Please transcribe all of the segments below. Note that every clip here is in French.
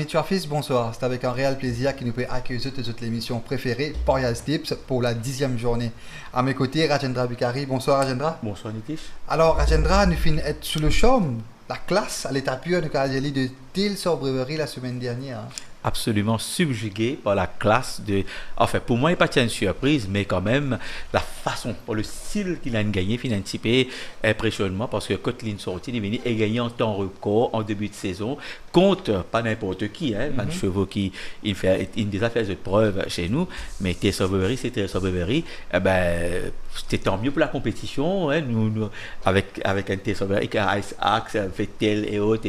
Amis de Surface, bonsoir. C'est avec un réel plaisir que nous pouvons accueillir toute l'émission préférée, Porias Tips, pour la 10e journée. À mes côtés, Rajendra Bukari. Bonsoir Rajendra. Bonsoir Nitish. Alors Rajendra, nous finissons être sous le charme, la classe, à l'état pur de Cardiali de Tils Brewery la semaine dernière. Absolument subjugué par la classe de... Enfin, pour moi, il n'y a pas une surprise, mais quand même, la façon, pour le style qu'il a gagné, il a un petit peu impressionnement, parce que quand il est sorti, il est venu et gagné en temps record en début de saison, contre pas n'importe qui, hein, un chevaux qui il fait une des affaires de preuve chez nous, mais Tils Brewery, c'était Tils Brewery, c'était tant mieux pour la compétition, hein, nous, avec un Tils Brewery, avec Ice Axe, Vettel et autres,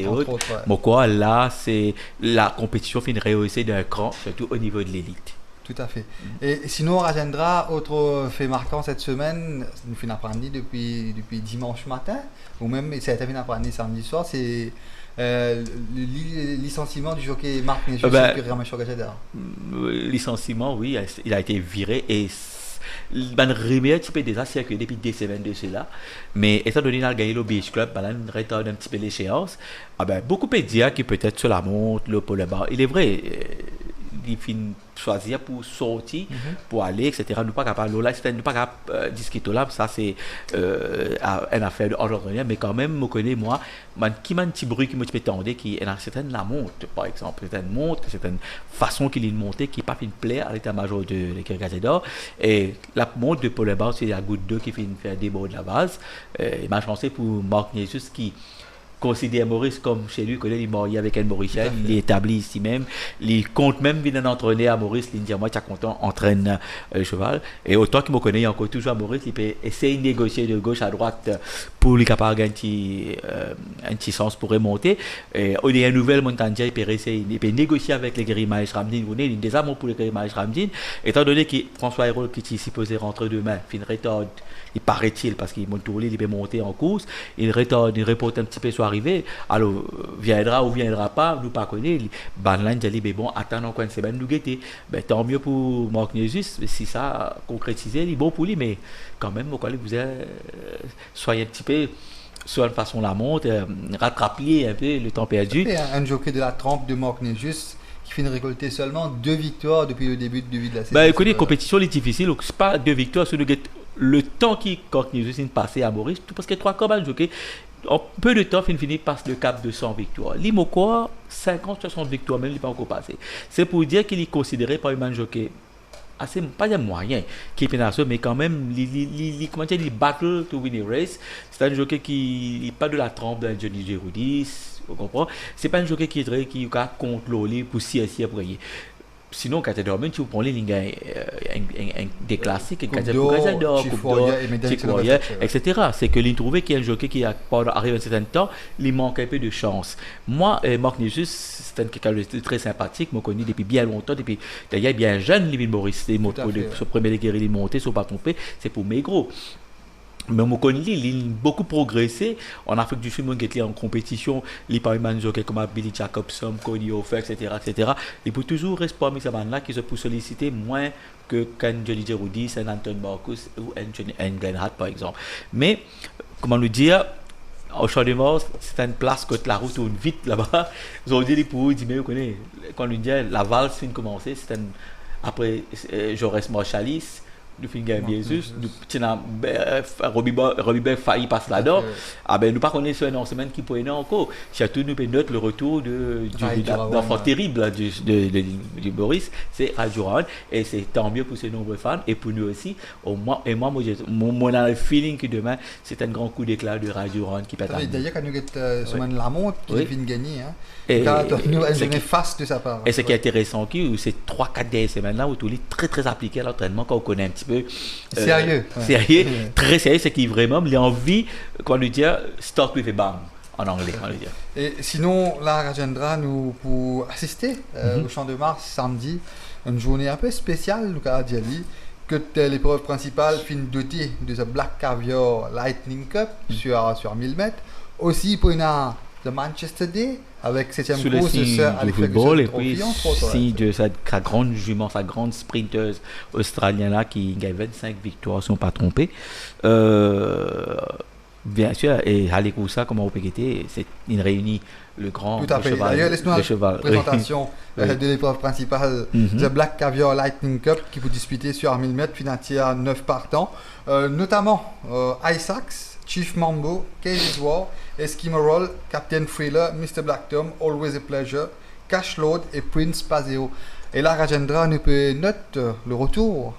mais quoi, là, c'est la compétition finit rehausser d'un cran, surtout au niveau de l'élite. Tout à fait. Et sinon, Rajendra, autre fait marquant cette semaine, nous finissons apprendre depuis dimanche matin, ou même ça a été apprendre samedi soir, c'est le licenciement du jockey Marc Néjus sur Ramachor Gajadar. Licenciement, oui, il a été viré et ben remet un petit peu déjà circulé depuis des semaines de cela, mais étant donné qu'il a gagné le Beach Club, ben on retarde un petit peu l'échéance. Beaucoup peuvent dire qu'il peut-être sur la montre, le pôle bar. Il est vrai, il finit choisir pour sortir, pour aller, etc. Nous pas capable, là, c'est pas capable discuter là, ça c'est une affaire d'entraîneur, mais quand même, je connais moi, qui m'a un petit bruit qui me tendait, qui est certaine la montre, par exemple, c'est une montre, c'est une façon qu'il est monté, qui pas fait une plaire à l'état-major de l'équipe Gazador, et la montre de Paul Bar, c'est la goutte d'eau qui fait faire des mots de la base. Il m'a chancé pour Marc Néjus qui considère Maurice comme chez lui, il est marié avec un Mauricien, il est établi ici même, il compte même venir entraîner à Maurice, il dit moi tu es content, entraîne le cheval, et autant qu'il me connaît, il y a encore toujours à Maurice, il peut essayer de négocier de gauche à droite pour lui capable un petit sens pour remonter, et au dernier nouvelle montagne, il peut négocier avec les guerriers Maïs Ramdin, il a des amours pour les guerriers Maïs Ramdin, étant donné que François Hérault qui est supposé rentrer demain, fin retard, il paraît-il, parce qu'il il peut monter en course, il retarde, il reporte un petit peu soit arrivé, alors viendra ou viendra pas, nous pas connaître, Banlan dit bon, attends encore une semaine, nous guetter, tant mieux pour Marc Néjus, si ça concrétisé, il est bon pour lui, mais quand même, vous soyez un petit peu sur une façon la montre, rattraper un peu le temps perdu. Un jockey de la trempe de Marc Néjus qui finit de récolter seulement 2 victoires depuis le début de la saison. Écoutez, compétition est difficile, donc c'est pas 2 victoires, c'est le temps qui Cornelius est passé à Maurice, tout parce que 3 combats jockey, en peu de temps, il finit par le cap de 100 victoires. L'Imoquois, 50-60 victoires, même il n'est pas encore passé. C'est pour dire qu'il est considéré par un jockey assez, pas un moyen, qui est pénal, mais quand même, il battle to win a race. C'est un jockey qui n'est pas de la trempe d'un Johnny Giroudis, vous comprenez? C'est pas un jockey qui a contrôlé pour si pour gagner. Sinon, quand tu dormais, tu prends les lignes des classiques, Coupe d'Or, etc. C'est que l'il trouvait qu'il y a un jockey qui arrive à un certain temps, il manque un peu de chance. Moi, Marc Néjus, c'est quelqu'un de très sympathique, je connais depuis bien longtemps, depuis d'ailleurs bien jeune, Livin Maurice, son premier guerrier, il est monté, ne pas trompé, c'est pour mes gros. Mais il a beaucoup progressé en Afrique du Sud, il est en compétition, il parle de jockey comme Billy Jacobson, Cody Hofer, etc. Il peut toujours rester parmi ces bandes-là qui se pour solliciter moins que Johnny Giroudis, un Anton Marcus ou un Glenn Hart par exemple. Mais, comment le dire, au Champ de Mars, c'est une place que la route tourne vite là-bas. Ils ont dit pour eux, mais vous connaissez, quand on dit la valse vient de commencer, c'est après Jaurès Marchalis. Nous finissons bien juste, nous tenons Robbie Beck failli passer là-dedans. Nous pas connaissons une semaine qui pourrait encore. Surtout nous note le retour d'enfant terrible de Boris, c'est Rajuran, et c'est tant mieux pour ces nombreux fans et pour nous aussi. Moi, on a le feeling que demain c'est un grand coup d'éclat de Rajuran qui peut être. D'ailleurs, quand nous avons semaine la montre qui vient de gagner, nous avons face de sa part. Et ce qui est intéressant, c'est 3-4 dernières semaines là où tout est très très appliqué à l'entraînement quand on connaît un petit peu sérieux, très sérieux, c'est qu'il vraiment il a envie, qu'on lui dit start with a bang en anglais. Et sinon, là, Rajendra, nous pour assister au Champ de Mars samedi, une journée un peu spéciale, nous à Djali, que l'épreuve principale finit dotée de ce Black Caviar Lightning Cup sur 1000 mètres, aussi pour une de Manchester Day avec 7e course de football et puis si de sa grande jument, sa grande sprinteuse australienne là qui gagne 25 victoires si on ne pas trompé. Bien sûr, et Halekoussa, comment on peut guetter, c'est une réunie le grand Tout à fait. cheval. D'ailleurs, laisse-nous le cheval. une présentation Oui. de l'épreuve principale, The Black Caviar Lightning Cup, qui vous disputer sur 1000 mètres, financière 9 partants, notamment Isaacs, Chief Mambo, Casey's War, Eskimo Roll, Captain Thriller, Mr. Black Tom, Always a Pleasure, Cash Load et Prince Paseo. Et là, Rajendra nous peut noter le retour,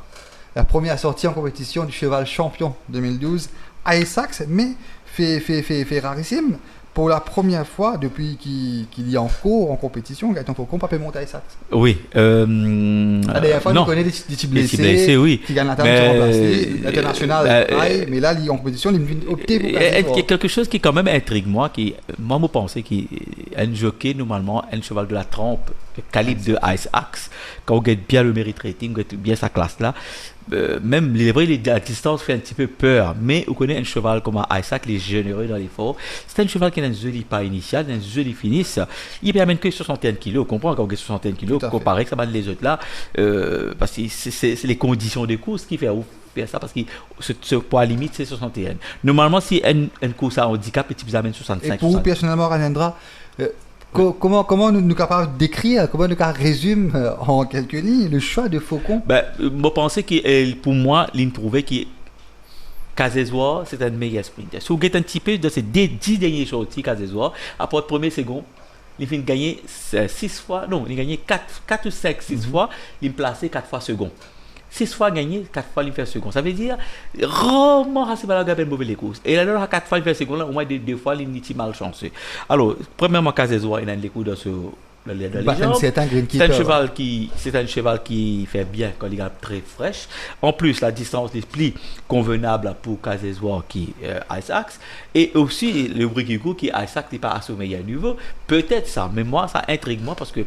la première sortie en compétition du cheval champion 2012, Isaacs, mais fait rarissime. Pour la première fois depuis qu'il y a en cours en compétition, Gaëtan Faucon pas pu monter à Isaacs. Oui. La dernière fois, on connaît des petits blessés, oui. qui gagnent la table sur remplacé, l'international, mais là, il est en compétition, il vient opter pour il y a quelque chose qui quand même intrigue moi, moi je pense qu'un jockey, normalement, un cheval de la trempe, le calibre de Isaacs, quand on gagne bien le mérite rating, on gagne bien sa classe là, même la distance fait un petit peu peur, mais on connaît un cheval comme Isaac, il est généreux dans l'effort. C'est un cheval qui a un joli pas initial, un joli finish. Il permet que 61 kg, on comprend quand on a 61 kg, comparé que ça va les autres là, parce que c'est les conditions de course qui fait faire ça, parce que ce poids limite c'est 61. Normalement, si une course à handicap, tu vous amènes 65. Et pour vous, personnellement, Ranendra, comment nous sommes capables d'écrire, comment nous résume en quelques lignes le choix de Faucon? Je pense que pour moi, il trouvait que Kazezwa, c'est un meilleur sprinter. Si vous regardez un petit peu de ces 10 derniers sorties, Kazezwa, après le premier second, il a gagné 6 fois, non, il a gagné 4 ou 5, 6 fois, il a placé 4 fois second. 6 fois gagné, 4 fois il fait second. Ça veut dire, rarement, c'est pas la gamme mauvais les courses. Et là, 4 fois il fait second, là, au moins 2 fois, il est malchanceux. Alors, premièrement, Kazezwa, il a les coups dans ce. C'est un cheval qui fait bien quand il est très fraîche. En plus, la distance est plus convenable pour Kazezwa qui Isaacs. Et aussi, le Brigigo qui Isaacs n'est pas à son meilleur niveau. Peut-être ça, mais moi, ça intrigue moi parce que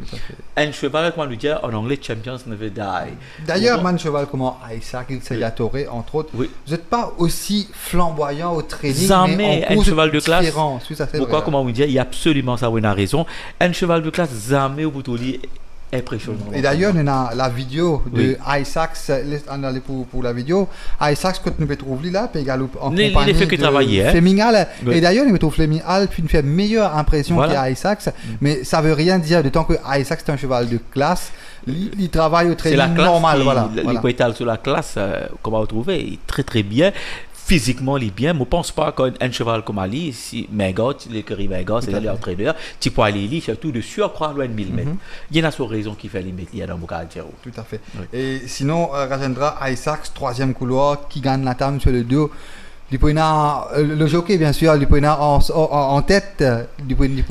un cheval, comment lui dire en anglais, champions never die. D'ailleurs, un cheval comme Isaac, il s'est adoré, entre autres. Oui. Vous n'êtes pas aussi flamboyant au training, mais en un cheval de classe. Pourquoi, comment vous dire, il y a absolument ça, vous avez raison. Un cheval de classe, jamais au boutoli impressionnant. Et d'ailleurs, on a la vidéo de Isaacs, on a pour la vidéo, Isaacs que nous trouvons là, puis également en compagnie de Fleminghal. Et d'ailleurs, nous trouvons Fleminghal puis fait meilleure impression qu'Isaacs, mais ça veut rien dire de tant que Isaacs est un cheval de classe. Il travaille au training normal. Il peut être sur la classe, comment vous trouvez, il est très très bien. Physiquement, il est bien. Je ne pense pas qu'un cheval comme Ali, si Mengot, l'écurie Mengot, c'est l'entraîneur, tu peux aller surtout de surcroît loin de 1000 mètres. Il y a une raison qui fait les mettre dans le cas. Tout à fait. Oui. Et sinon, Rajendra Isaacs, troisième couloir, qui gagne la table sur le dos. Le jockey, bien sûr, en tête,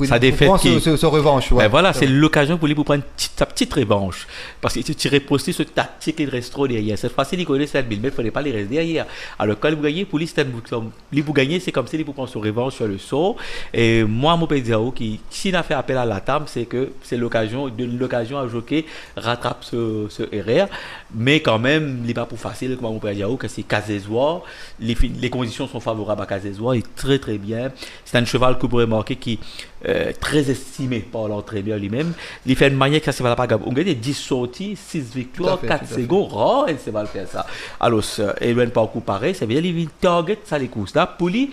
sa défaite se revanche. Ouais. Voilà, c'est l'occasion pour lui pour prendre sa petite revanche. Parce que tu repostes ce tactique et il reste trop derrière. Cette fois-ci, il connaît 7000 mètres, il ne fallait pas les rester derrière. Alors, quand il gagne, pour lui, c'est comme si il prend sa revanche sur le saut. Et moi, je peux dire que s'il a fait appel à la table, c'est que c'est l'occasion à jockey rattrape ce RR. Mais quand même, il n'est pas pour facile, comme on peut dire que c'est Kazezwa. Les conditions sont favorables à Kazezwa, il est très très bien. C'est un cheval que vous pourrez remarquer qui est très estimé par l'entraîneur lui-même. Il fait une manière que ça ne va pas. On gagne 10 sorties, 6 victoires, 4 secondes. Oh, il ne va pas faire ça. Alors, il ne pas beaucoup pareil. Ça veut dire qu'il target ça les courses là. Pour lui,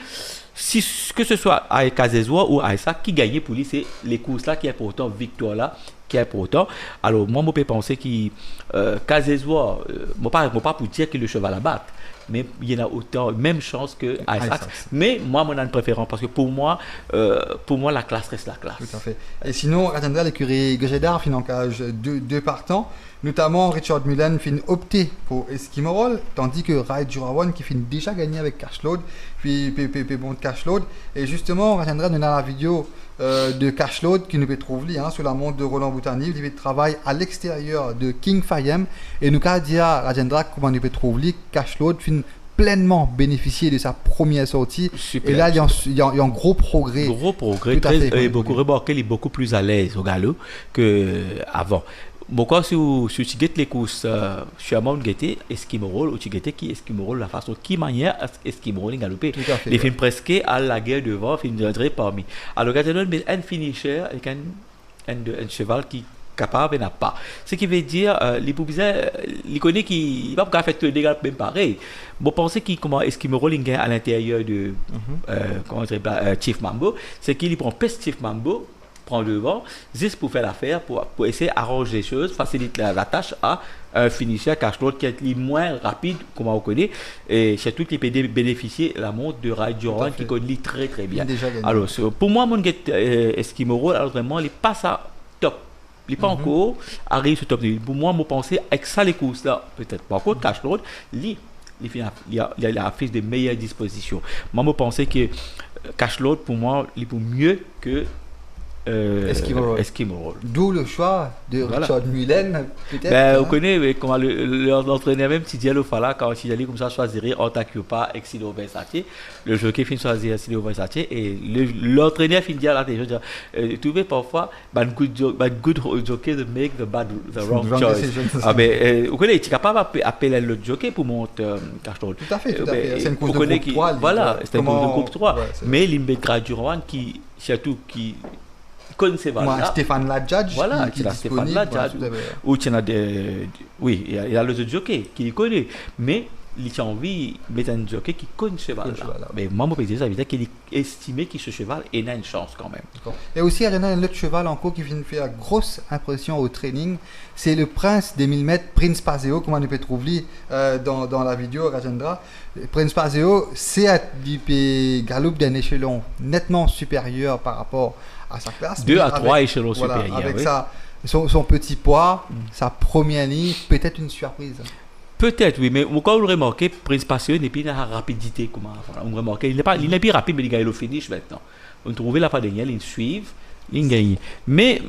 que ce soit à Kazezwa ou à Isaac, qui gagne pour lui, c'est les courses là qui est important, victoire là qui est important. Alors, moi, je peux penser que Kazezwa, je ne pas pour dire que le cheval à battre. Mais il y en a autant, même chance que Isaac. Mais moi, je ai une préférence parce que pour moi, la classe reste la classe. Tout à fait. Et sinon, Rajendra, l'écurie Gojedar finit en cage 2 partants. Notamment, Richard Mullen finit opté pour Eskimo Roll, tandis que Raid Jurawan qui finit déjà gagné avec Cashload, puis bon Cashload. Et justement, Rajendra nous a la vidéo de Cashload qui nous peut trouver sur la montre de Roland Boutani. Il travaille à l'extérieur de King Fayem. Et nous avons dit à Rajendra comment nous peut trouver Cashload finit pleinement bénéficier de sa première sortie. Super, et là, il y a un gros progrès. Gros progrès. Très, beaucoup remarqué, il est beaucoup plus à l'aise au galop qu'avant. Pourquoi si tu guettes les courses, je suis à mon guetter Eskimo Roll ou tu guettes qui Eskimo Roll la façon qui manière Eskimo Roll galoper. Les films presque à la guerre devant, film d'entrée parmi. Alors, regardez mais un finisher avec un cheval qui capable, il n'a pas. Ce qui veut dire, les Poupizans, il connaît qu'il ne va pas faire tout le dégât même pareil. Bon, pensez comment est-ce qu'il me roule à l'intérieur de comment dire, Chief Mambo, c'est qu'il prend peste Chief Mambo, prend devant, juste pour faire l'affaire, pour essayer d'arranger les choses, faciliter la tâche à un finisher cache-l'autre qui est moins rapide, comme on connaît, et surtout qui peut bénéficier de la montre de Raidjoran qui connaît très très bien. Alors, pour moi, mon Eskimo, alors vraiment, il passe à top. Il n'est pas encore arrive sur top. Pour moi, je pense avec ça, les courses là, peut-être pas encore, cache-l'autre, il a fait de meilleures dispositions. Moi, je pensais que cache-l'autre, pour moi, il est mieux que Eskimo. D'où le choix de Richard Mullen, peut-être. Ben, on connaît comment l'entraîneur même si Diallo Fala, quand il allait comme ça choisir Antakyupa et Xilo Versace, le jockey finit choisir Xilo Versace et l'entraîneur finit dire là, tu trouves parfois good jockey to make the wrong choice. Ah ben, on connaît, tu es capable d'appeler le jockey pour monter cache-toi. Tout à fait. C'est une course de groupe 3. Voilà, c'est une course de groupe 3. Mais l'Imbet Graduran qui, surtout, qui connaît ces valeurs. Stéphane Ladjadj, voilà, qui est Stéphane Ladjadj, ou tu as oui, il y a le jockey qui le connaît, mais il a envie de mettre un jockey qui connaît ce cheval. Mais moi, je peux dire, ça veut dire qu'il est estimé que ce cheval a une chance quand même. Et aussi, il y a un autre cheval encore qui vient de faire grosse impression au training, c'est le Prince des 1000 mètres, Prince Paseo, comme on peut trouver dans la vidéo, Rajendra. Prince Paseo, c'est un galop d'un échelon nettement supérieur par rapport à sa classe. 2 à 3 échelons supérieurs. Avec son petit poids, sa première ligne, peut-être une surprise. Peut-être, oui, mais quand vous remarquez, Prince Passion n'est plus dans la rapidité. Vous remarquez, il n'est plus rapide, mais il gagne le finish maintenant. On trouve la fin dernière, il suit, il gagne. Mais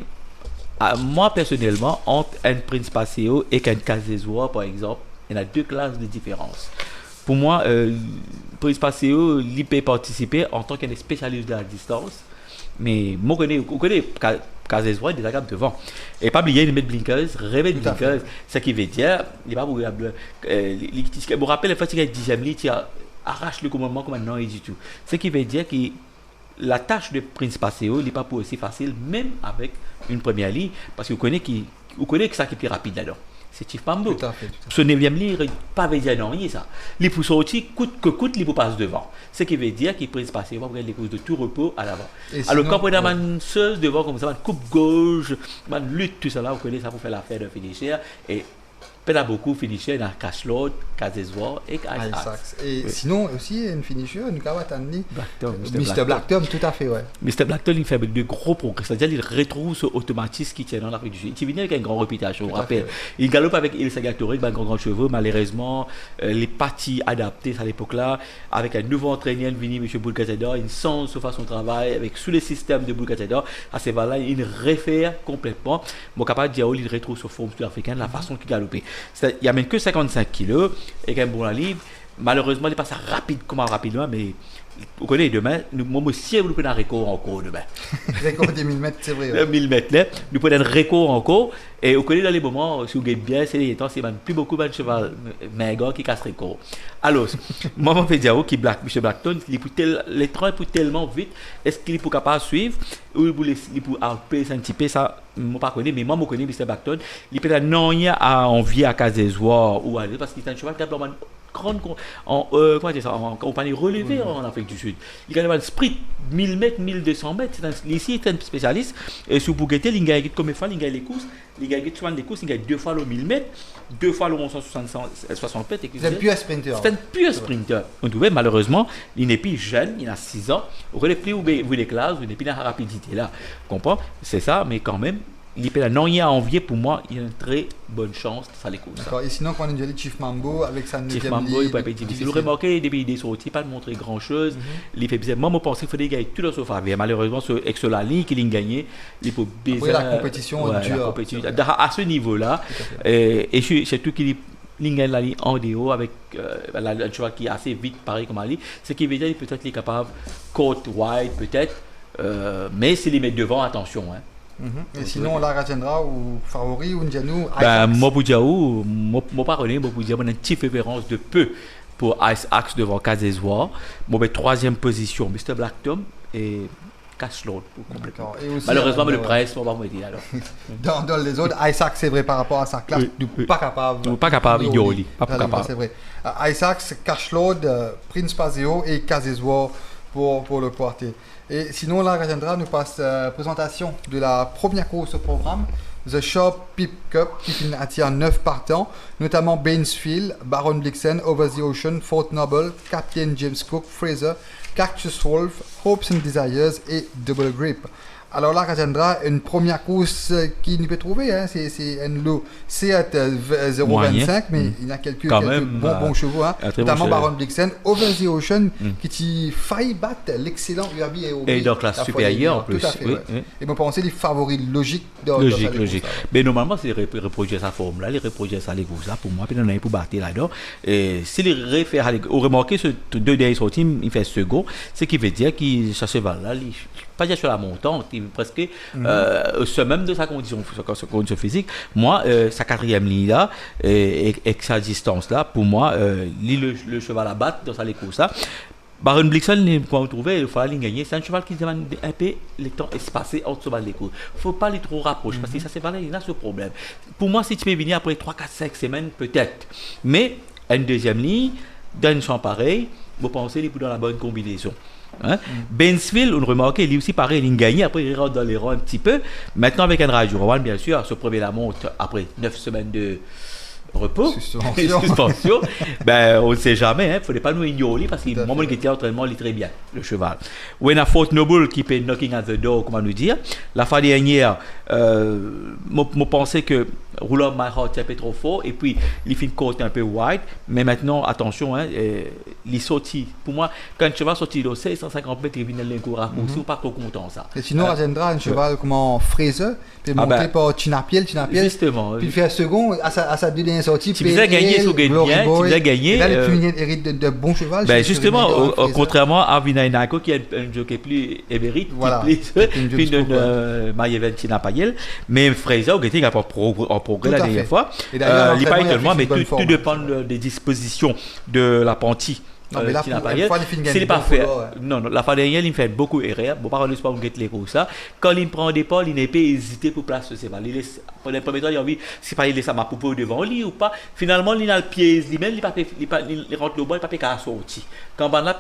moi, personnellement, entre un Prince Passion et un Cazezoa, par exemple, il y a 2 classes de différence. Pour moi, Prince Passion, il peut participer en tant qu'un spécialiste de la distance. Mais moi, on connaît Cazezoa, il est déjà devant. Et pas oublier de mettre blinkers, réveil blinkers, ce qui veut dire, il n'est pas pour je me rappelle, la fois qu'il y a 10e ligne, il arrache le commandement comme maintenant et du tout. Ce qui veut dire que la tâche de Prince Paseo n'est pas pour aussi facile, même avec une première ligne, parce que vous connaissez que ça qui est plus rapide là-dedans. C'est Chief Mambo. Ce 9e ligne, pas veut dire non, ça. Les pour sortir, coûte que coûte, les pour passer devant. Ce qui veut dire qu'il Prince Paseo va prendre les courses de tout repos à l'avant. Alors quand on a une seule devant comme ça, une coupe gauche, une lutte, tout ça là, vous connaissez ça pour faire l'affaire de finisher. Et il a beaucoup finisher dans Cache-Lot, Cazezoa et Ice-Axe. Et sinon aussi une finisher, une Kawatani. Mr. Blackton, tout à fait, ouais. Mr. Blackton, il fait de gros progrès. C'est-à-dire qu'il retrouve ce automatisme qui tient dans l'Afrique du Sud. Il vient avec une grande réputation, on rappelle. Il galope avec Il Sagatori, avec un grand cheveu. Malheureusement, les parties adaptées à l'époque-là, avec un nouveau entraîneur, venu M. Boulgazador, il sent sur son travail, avec sous le système de Boulgazador, à ces valeurs, il réfère complètement. Mon capable de dire, il retrouve sur forme sud-africaine, la façon qu'il galopait. Il n'y a même que 55 kilos et un bon la libre. Malheureusement, il passe rapidement, mais vous connaissez demain, moi aussi, vous prenez un record encore demain. Record des 1000 mètres, c'est vrai. 1000 mètres, là, nous prenons un record encore. Et vous connaissez dans les moments, si vous gagnez bien, c'est les temps, c'est plus beaucoup de cheval maigre qui casse le record. Alors, moi, je vais dire que M. Blackton, les trains pour tellement vite, est-ce qu'il est pour capable de suivre ou il pour appeler un petit peu, ça, je ne connais pas, mais moi, je connais M. Blackton, il peut être non à envier à Cazezoa ou à parce qu'il est un cheval qui a en compagnie relevée en Afrique du Sud. Il a un sprint 1000 mètres, 1200 mètres. Ici, il est un spécialiste. Et sur Bougueté, il gagne comme fois, il gagne les courses. Il gagne souvent les courses, il gagne 2 fois le 1000 mètres, 2 fois le 1160 mètres. C'est un pur sprinter. C'est un pur sprinter. On trouvait malheureusement, il n'est plus jeune, il a 6 ans. Vous ne plus où les classes, vous n'êtes plus dans la rapidité là. Comprends? C'est ça, mais quand même. Il peut non y a envié pour moi, il a une très bonne chance de faire les courses. D'accord. Et sinon, quand on a dit Chief Mambo avec sa 9e ligne. Chief Mambo, il peut être difficile. Vous remarquez, depuis il est sorti, pas de montrer grand chose. Il fait bizarre. Moi, je pensais qu'il fallait gagner tout dans son faveur. Malheureusement, avec la ligne qu'il a gagné, il peut baisser. Après la compétition dure. À ce niveau-là, et surtout qu'il gagne la ligne en déo avec un cheval qui est assez vite, pareil comme Ali. Ce qui veut dire qu'il peut-être capable, court, wide, peut-être. Mais s'il les met devant, attention. Et sinon, la Rajendra ou favori ou Ndianou? Moi, pour dire, moi, pas rené, moi, pour dire, on a une petite préférence de peu pour Ice-Axe devant Cazezoa. Moi, 3e position, Mr. Blackton et cash load complètement. D'accord. Et aussi, Malheureusement, mais le ouais. presse, on va me dire alors. Dans les autres, Isaac, c'est vrai par rapport à sa classe, Oui. pas capable. Pas capable, Yoli. Pas Vraiment, capable. c'est vrai. Isaac, Cashload, Prince Pazeo et Kazizwar pour le quartet. Et sinon, là, Rajendra nous passe présentation de la première course au programme, The Shop Pip Cup, qui attire 9 partants, notamment Bainsfield, Baron Blixen, Over the Ocean, Fort Noble, Captain James Cook, Fraser, Cactus Wolf, Hopes and Desires et Double Grip. Alors là, Rajendra, une première course qui nous peut trouver, hein, c'est un lot Seat 025, mais il y a quelques même, bons chevaux, hein, un très bon notamment cheval. Baron Blixen, Over the Ocean, qui failli battre l'excellent Urbi et Obi. Et donc la fois supérieure en dernière. plus. Tout à fait, Oui, ouais. oui. Et moi, penser les favoris logiques de Logique, dans logique. courses, là, ouais. Mais normalement, c'est de reproduire sa forme là, les reproduire ça, les courses là, pour moi, puis on a un pour battre là-dedans. Et si les réfère, au remarqué, ce deux derniers sorties, il fait second, ce qui veut dire qu'il ce cheval là, pas dire sur la montante, il est presque ce même de sa condition physique. Moi, sa quatrième ligne là, et sa distance là, pour moi, le cheval à battre dans sa course là. Baron Blixen, quand vous trouvez, il faut aller gagner. C'est un cheval qui demande un peu le temps espacé entre ce les courses. Il ne faut pas les trop rapprocher parce que ça, c'est pas là, il a ce problème. Pour moi, si tu peux venir après 3, 4, 5 semaines, peut-être. Mais, une deuxième ligne, dans une champ pareil, vous pensez qu'il est dans la bonne combinaison. Hein? Bainsfield, on remarque, il est aussi pareil, il gagne, après il rentre dans les rangs un petit peu. Maintenant, avec un Radio Rowan, bien sûr, se premier la monte après 9 semaines de repos, suspension, ben, on ne sait jamais, il ne faudrait pas nous ignorer parce qu'il moment qui était en entraînement, il est très bien, le cheval. Ou on a Fort Noble qui peut knocking at the door, comment nous dire. La fois dernière, je pensais que Roulant My Heart est un peu trop fort et puis il fait une côte un peu wide, mais maintenant, attention, hein, il sorti. Pour moi, quand un cheval sorti de 150 mètres, il vient dans l'incours à pousser, on pas trop content ça. Et sinon, Rajendra, un cheval comme Fraser, puis monté par Chinapiel, justement. Puis il fait un second, à sa deuxième sortie, tu faisais gagner sur Bien, tu faisais gagner. Et là, il hérite de bons chevaux. Ben justement, contrairement à Vinay Nako qui est un jockey plus émérite, puis de Maïeven Chinapayel, mais Fraser, il a en progrès la dernière fois. Il n'est pas étonnant, mais tout dépend des dispositions de l'apprenti. Non, mais là, s'il n'est pas fait, non, la fois dernière, il fait beaucoup d'erreurs. Bon, par exemple, on les courses là. Quand il prend des pas, il n'est pas hésité pour placer ses balles. Pendant le premier temps, il a envie, si pas il laisse ma poupée devant lui ou pas. Finalement, il a le pied, lui-même, il rentre le bas, il ne peut pas sortir. Quand on a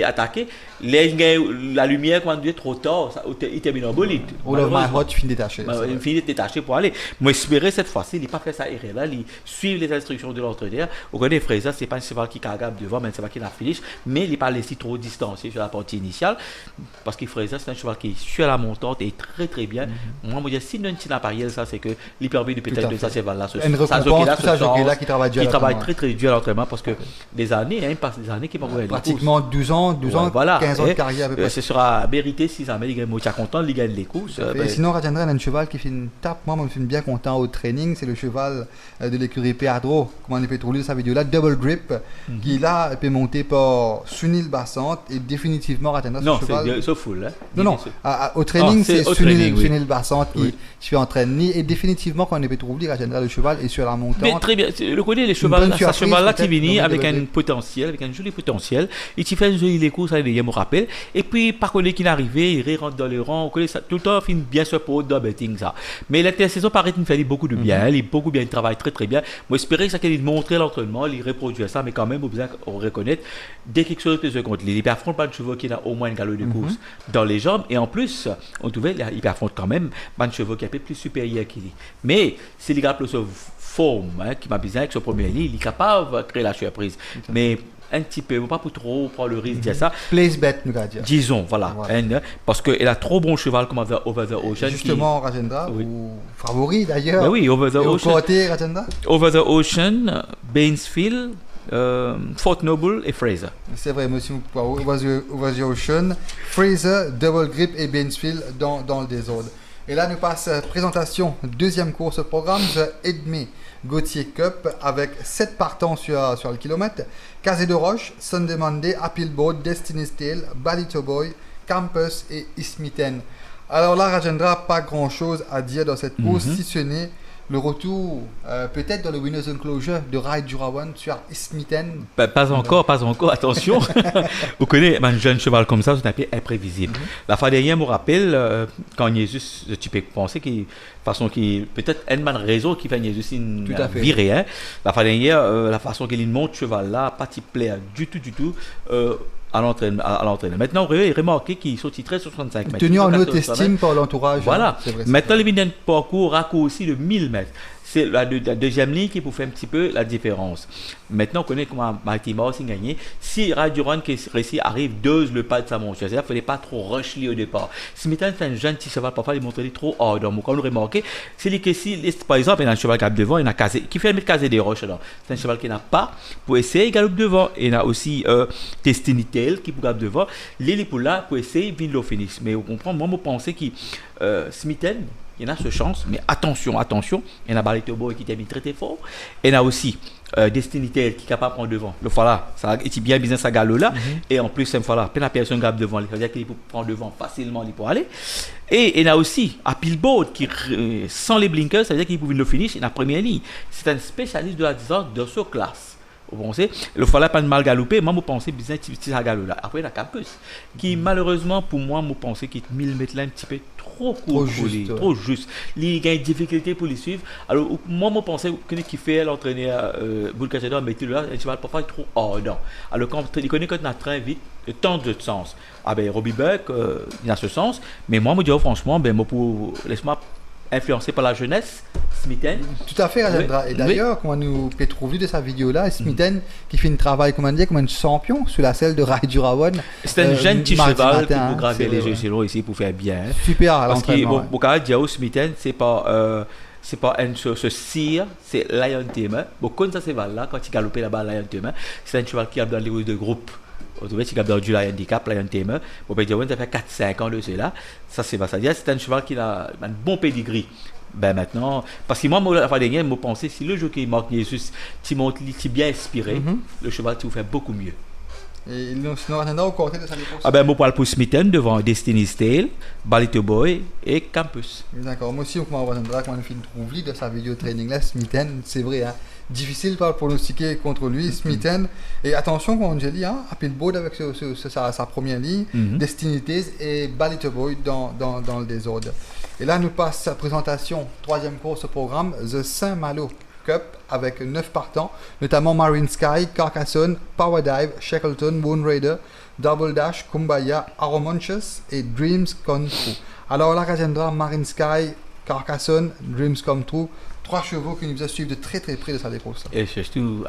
attaqué, la lumière, quand il est trop tard, il termine en bolide. Ou le Mahot finit détaché. Il finit détaché pour aller. Moi, j'espérais cette fois-ci, il n'a pas fait ça erreur là. Il suit les instructions de l'entraîneur. Au connaît Fraser, ce n'est pas un cheval qui est devant, mais un cheval qui a finish, mais il n'est pas laissé trop distancé sur la partie initiale parce que Fraser c'est un cheval qui est sur la montante et très très bien. Moi je dis si non tu n'as pas ça c'est que il permet de peut-être de ça cheval là qui travaille très très dur à l'entraînement parce que des années il passe des années qui va pratiquement 12 ans voilà, 15 ans de carrière à peu près. Ce sera mérité si jamais il gagne content il gagne les courses. Et sinon Rajendra a un cheval qui fait une tape, moi je suis bien content au training, c'est le cheval de l'écurie Pedro, comment on peut trouver sa vidéo là, Double Grip, qui là peut monter par Sunil Bassant et définitivement Rajendra non c'est full hein. Non au training c'est Sunil Bassant qui fait entraîner et définitivement quand on peut trouver Rajendra le cheval est sur la montante. Mais très bien, le côté les chevals là, ce cheval là qui vient avec un potentiel, avec un joli potentiel, il t'y fait une jolie course ça je me rappelle et puis par contre qu'il est arrivé, il rentre dans les rangs, ça tout le temps fin bien se pour dans betting ça. Mais l'intersaison paraît qu'il fait beaucoup de bien, il beaucoup bien, il travaille très très bien. Moi j'espérais que ça qu'il montrer l'entraînement, il reproduit ça mais quand même on reconnaître dès quelque chose peut se contre il affronte pas de chevaux qui a au moins une galop de course dans les jambes et en plus on trouvait il affronte quand même pas de chevaux qui est un peu plus supérieur qu'il est mais s'il a plus forme qui m'a besoin avec ce premier lit il est capable de créer la surprise mais un petit peu, pas pour trop prendre le risque de dire ça. Place bet, nous dire. Disons, voilà. Parce qu'elle a trop bon cheval comme Over the Ocean. Justement, Rajendra, ou favori d'ailleurs. Ben oui, Over the Ocean. Côté, Rajendra. Over the Ocean, Bainsfield, Fort Noble et Fraser. C'est vrai, monsieur, Over the Ocean, Fraser, Double Grip et Bainsfield dans le désordre. Et là, nous passe présentation, deuxième course au programme, The Edmé Gauthier Cup, avec 7 partants sur le kilomètre. Casé de Roche, Sunday Monday, Appilboat, Destiny's Tale, Balito Boy, Campus et Ismiten. Alors là, Rajendra, pas grand chose à dire dans cette course, si ce n'est le retour, peut-être dans le Winners Enclosure de Ride Jurawan sur Smitten. Pas encore, attention. Vous connaissez un jeune cheval comme ça, c'est un peu imprévisible. La fois dernière, je me rappelle, quand Jesus, tu peux penser qu'il peut-être une raison qui fait Jesus une virée. Hein. La fois dernière, la façon qu'il monte cheval là, pas de plaire du tout. À l'entraînement. Maintenant, vous avez remarqué qu'ils sont titrés 65 mètres. Tenu en haute estime par l'entourage. Voilà. Hein, maintenant, les vignes parcours raccourci de 1000 mètres. C'est la deuxième ligne qui vous fait un petit peu la différence. Maintenant, on connaît comment Martin aussi gagné. Si Raduran qui réussit arrive, dose le pas de sa monture. C'est-à-dire qu'il ne fallait pas trop rush au départ. Si maintenant c'est un jeune petit cheval, parfois il montre trop hors. Donc, comme vous remarquez, c'est que si, par exemple, il y a un cheval qui a devant, il a casé, qui fait caser des roches. C'est un cheval qui n'a pas pour essayer, il galope devant. Et il y a aussi Destiny Tail qui galope devant. Les pour là, pour essayer, il vient le finish. Mais vous comprenez, moi, je pense que Smitten, il y en a ce chance, mais attention, il y en a Barley Turbo qui termine très fort. Il y en a aussi Destiny Tail qui est capable de prendre devant. Le voilà, ça est bien business à galop là. Et en plus, cette fois-là, la personne gabe devant, c'est-à-dire qu'il peut prendre devant facilement pour aller. Et il y en a aussi Applebaud qui, sans les blinkers, c'est-à-dire qu'il peut le finish dans la première ligne. C'est un spécialiste de la distance de ce classe. Vous pensez, le fallait pas de mal galoper, moi je pensais business petit à galop là. Après la campus qui malheureusement pour moi je pensais qu'il 1000 mètres là un petit peu trop court, trop juste. Il y a une difficulté pour les suivre. Alors moi je pensais que qui fait l'entraîneur Boulcachador mettre là, un cheval parfois trop ardent. Alors quand il connaît quand on a très vite tant de sens. Ah ben Robbie Buck il a ce sens, mais moi je dis franchement ben moi pour laisse-moi influencé par la jeunesse, Smitten. Tout à fait, Rajendra. Oui. Et d'ailleurs, comme nous peut trouver de sa vidéo-là, Smitten qui fait un travail, comme un champion sur la selle de Ride Jurawan. C'est un jeune petit cheval qui peut graver les échelons ici pour faire bien. Super à l'entraînement. Parce que Diao Smitten, c'est pas ce cire, c'est Lion Tamer. Bon, comme ça, c'est là, quand il galopait là-bas, Lion Tamer, c'est un cheval qui a dans les rues de groupe. Vous trouvez qu'il a dans du Lion Handicap, Lion Tamer. Bon, ben, ça fait 4-5 ans de cela. Ça, c'est pas ça. C'est un cheval qui a un bon pedigree. Ben maintenant, parce que moi, la fois dernière, je pensais si le jockey Mark Jesus, tu montes, tu bien inspiré, le cheval, tu vous fait beaucoup mieux. Et sinon, on a au côté de sa réponse. Ah ben, moi, pour Smitten devant Destiny's Tale, Balito Boy et Campus. D'accord. Moi aussi, on va voir comment on fait une trouve de sa vidéo training là, Smitten, c'est vrai, hein. Difficile de pronostiquer contre lui, Smitten. Et attention, quand on dit, hein, Applebaud avec sa première ligne, Destiny Tales et Balito Boy dans le désordre. Et là, nous passe sa présentation, troisième course au programme, The Saint-Malo Cup, avec 9 partants, notamment Marine Sky, Carcassonne, Power Dive, Shackleton, Moon Raider, Double Dash, Kumbaya, Aromonches et Dreams Come True. Alors là, Rajendra, Marine Sky, Carcassonne, Dreams Come True, 3 chevaux qui nous suivent de très près de sa décourse. Et surtout, nous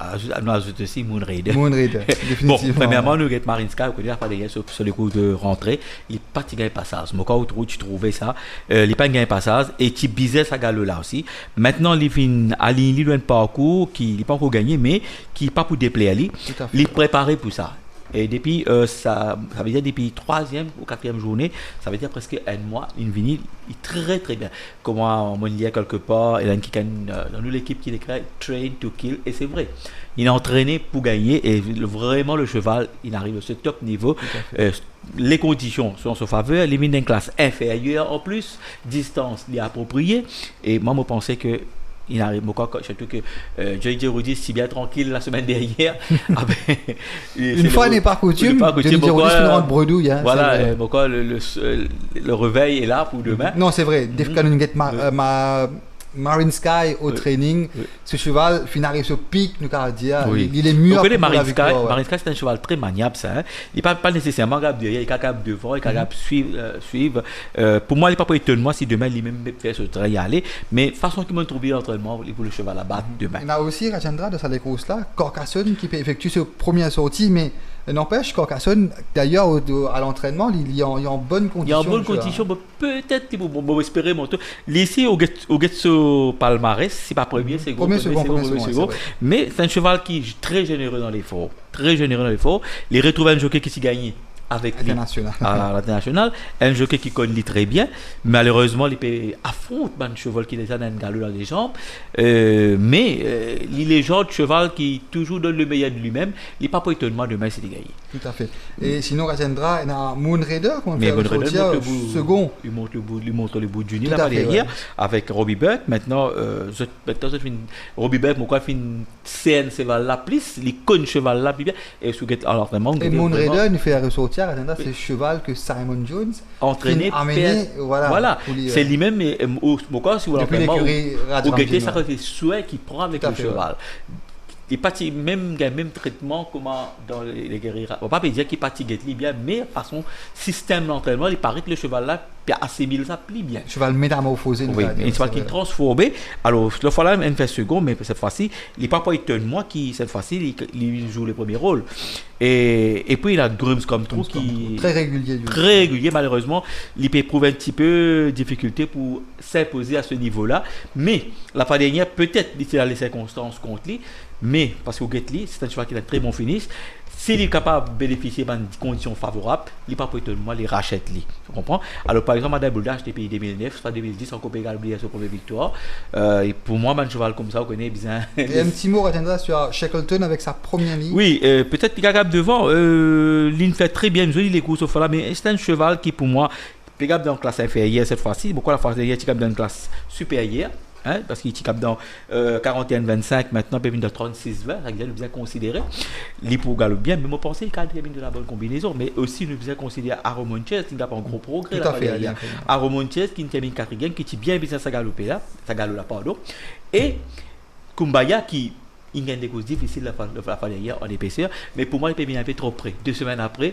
ajoutons aussi Moon Raider. Moon Raider, définitivement. Bon, premièrement, nous avons Marine Sky, on a sur le coup de rentrée, il n'est pas gagné passage. Mais quand tu trouvais ça, il n'est pas gagné passage et tu bisais sa galop là aussi. Maintenant, il vient à un parcours qui n'est pas encore gagné, mais qui n'est pas pour déplaire. Il est préparé pour ça. Et depuis, ça veut dire depuis 3e ou 4e journée, ça veut dire presque un mois, une vinyle, il est très bien. Comme on me dit quelque part, il y a dans l'équipe qui écrit Train to Kill, et c'est vrai. Il est entraîné pour gagner, et vraiment le cheval, il arrive à ce top niveau. Les conditions sont en sa faveur, il est mis dans une classe inférieure en plus, distance il est appropriée, et moi je pensais que il arrive surtout que J.J. Rudy si bien tranquille la semaine dernière. Une fois n'est pas coutume, J.J. Rudy nous rend bredouille. Hein, voilà, le réveil est là pour demain. Non, c'est vrai. Dès que nous ma Marine Sky au training, ce cheval arrive sur pic, nous dire, il est mieux. Vous connaissez Marine Sky, Marine Sky c'est un cheval très maniable ça. Hein. Il n'est pas nécessairement capable derrière, il est capable devant, il est capable de suivre. Pour moi, il n'est pas pour étonnement si demain il même fait ce train y aller, mais façon qu'il m'a trouvé l'entraînement pour le cheval à battre demain. Il y a aussi Rajendra de sa course là, Carcassonne qui peut effectuer sa première sortie, mais n'empêche, Carcassonne, d'ailleurs, à l'entraînement, il est en bonne condition. Il est en bonne condition, peut-être, on espérer monter. Ici, au Getso Palmarès, c'est pas premier, c'est gros. Premier, second. Mais c'est un cheval qui est très généreux dans l'effort. Il retrouve un jockey qui s'y gagne avec International. à l'international. Un jockey qui connaît très bien. Malheureusement, il affronte un cheval qui est déjà dans un galop dans les jambes. Mais il est le genre de cheval qui toujours donne le meilleur de lui-même. Il n'est pas pour étonnement demain, c'est gagné. Tout à fait. Et sinon, Rajendra, il y a Moon Raider, mais Moon Raider montre second. Il montre le bout du nez là derrière, avec Robbie Burke. Maintenant, Robbie Burke, pourquoi il fait une scène cheval là plus, il connaît cheval là plus bien. Et Moon Raider, il fait ressortir, c'est le cheval que Simon Jones entraîné, voilà. C'est lui-même, pourquoi si vous l'avez au guetter, ça fait souhait qu'il prend avec le cheval. Il partit même traitement comment dans les guerriers. On va pas dire qu'il partit bien, mais façon système d'entraînement, il paraît que le cheval là assimile ça plie bien. Cheval métamorphosé. Oui, une fois qu'il est transformé. Alors le fois là, il fait second, mais cette fois-ci, il n'est pas étonnement qui cette fois-ci il joue le premier rôle. Et puis il a Drums comme trou qui très régulier. Très régulier malheureusement, il peut éprouver un petit peu de difficulté pour s'imposer à ce niveau-là. Mais la fois dernière, peut-être il a les circonstances contre lui. Mais, parce qu'au Gately, c'est un cheval qui a un très bon finish. S'il est capable de bénéficier de conditions favorables, il n'est pas pour étonnement, il rachète. Tu comprends? Alors, par exemple, Madame Bouldache, depuis 2009, soit 2010, encore égal oublié sa première victoire. Et pour moi, un cheval comme ça, on connaît bien. Et un petit mot, Rajendra, sur Shackleton avec sa première ligne. Oui, peut-être qu'il est capable devant. Il fait très bien, il est course au fois là, mais c'est un cheval qui, pour moi, est capable dans la classe inférieure cette fois-ci. Pourquoi la fois dernière, il est capable dans une classe supérieure? Hein, parce qu'il est capable dans 41-25, maintenant, il est dans 36-20, ça veut bien considérer. Il pour galoper bien, mais moi, je pense qu'il est de la bonne combinaison, mais aussi, nous devons considérer Aaron Monches, qui n'a pas un gros progrès. Tout à fait. Aaron Monches, qui termine 4e, qui est bien sa galope là, pardon. Et Kumbaya, qui il gagne des courses difficiles la fois dernière en épaisseur, mais pour moi, il peut bien un peu trop près. 2 semaines après,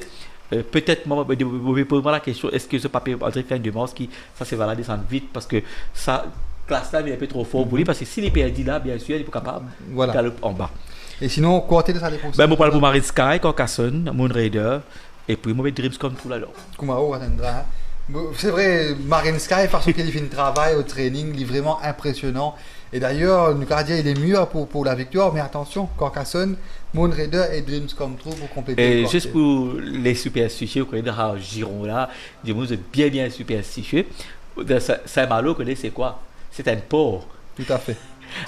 peut-être, moi, poser la question, est-ce que ce papier André fin de mars, ça c'est valable descendre vite, parce que ça. Classe là, il est un peu trop fort pour lui parce que s'il est perdu là, bien sûr, il est capable de galoper en bas. Et sinon, côté de sa défense. Ben, je parle pour Marine Sky, Carcassonne, Moon Raider, et puis moi, Dreams comme tout là-dedans. Kumao, Rajendra. C'est vrai, Marine Sky, parce qu'il fait un travail au training, il est vraiment impressionnant. Et d'ailleurs, le gardien, il est mieux pour la victoire, mais attention, Carcassonne, Moon Raider et Dreams Come True pour compléter. Et juste pour les superstitieux, vous connaissez dans Giron là, du monde bien superstitieux. Saint-Malo, c'est quoi? C'est un porc. Tout à fait.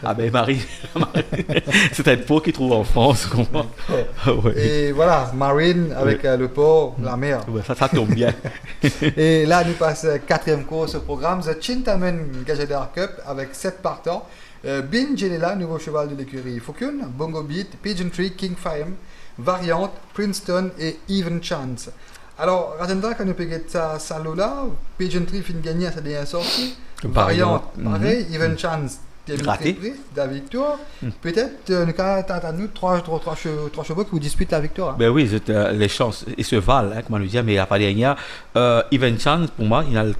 Ah ben Marie, c'est un porc qui trouve en France. Ouais. Et voilà, Marine avec le porc, la mer. Ouais, ça tombe bien. Et là, nous passons 4e course au programme, The Chintaman Gajadar Cup avec 7 partants. Bin Genela, nouveau cheval de l'écurie Fokun, Bongo Beat, Pigeon Tree, King Fire, Variante, Princeton et Even Chance. Alors, Rajendra, quand nous payons ça là, Pigeon Tree finit gagner à sa dernière sortie. Variante, pareil, Even Chance, raté la victoire. Peut-être, nous 3 chevaux qui vous disputent la victoire. Hein. Ben oui, les chances, et ce val, hein, comment le dire, mais à part dernière, Even Chance, pour moi, il a le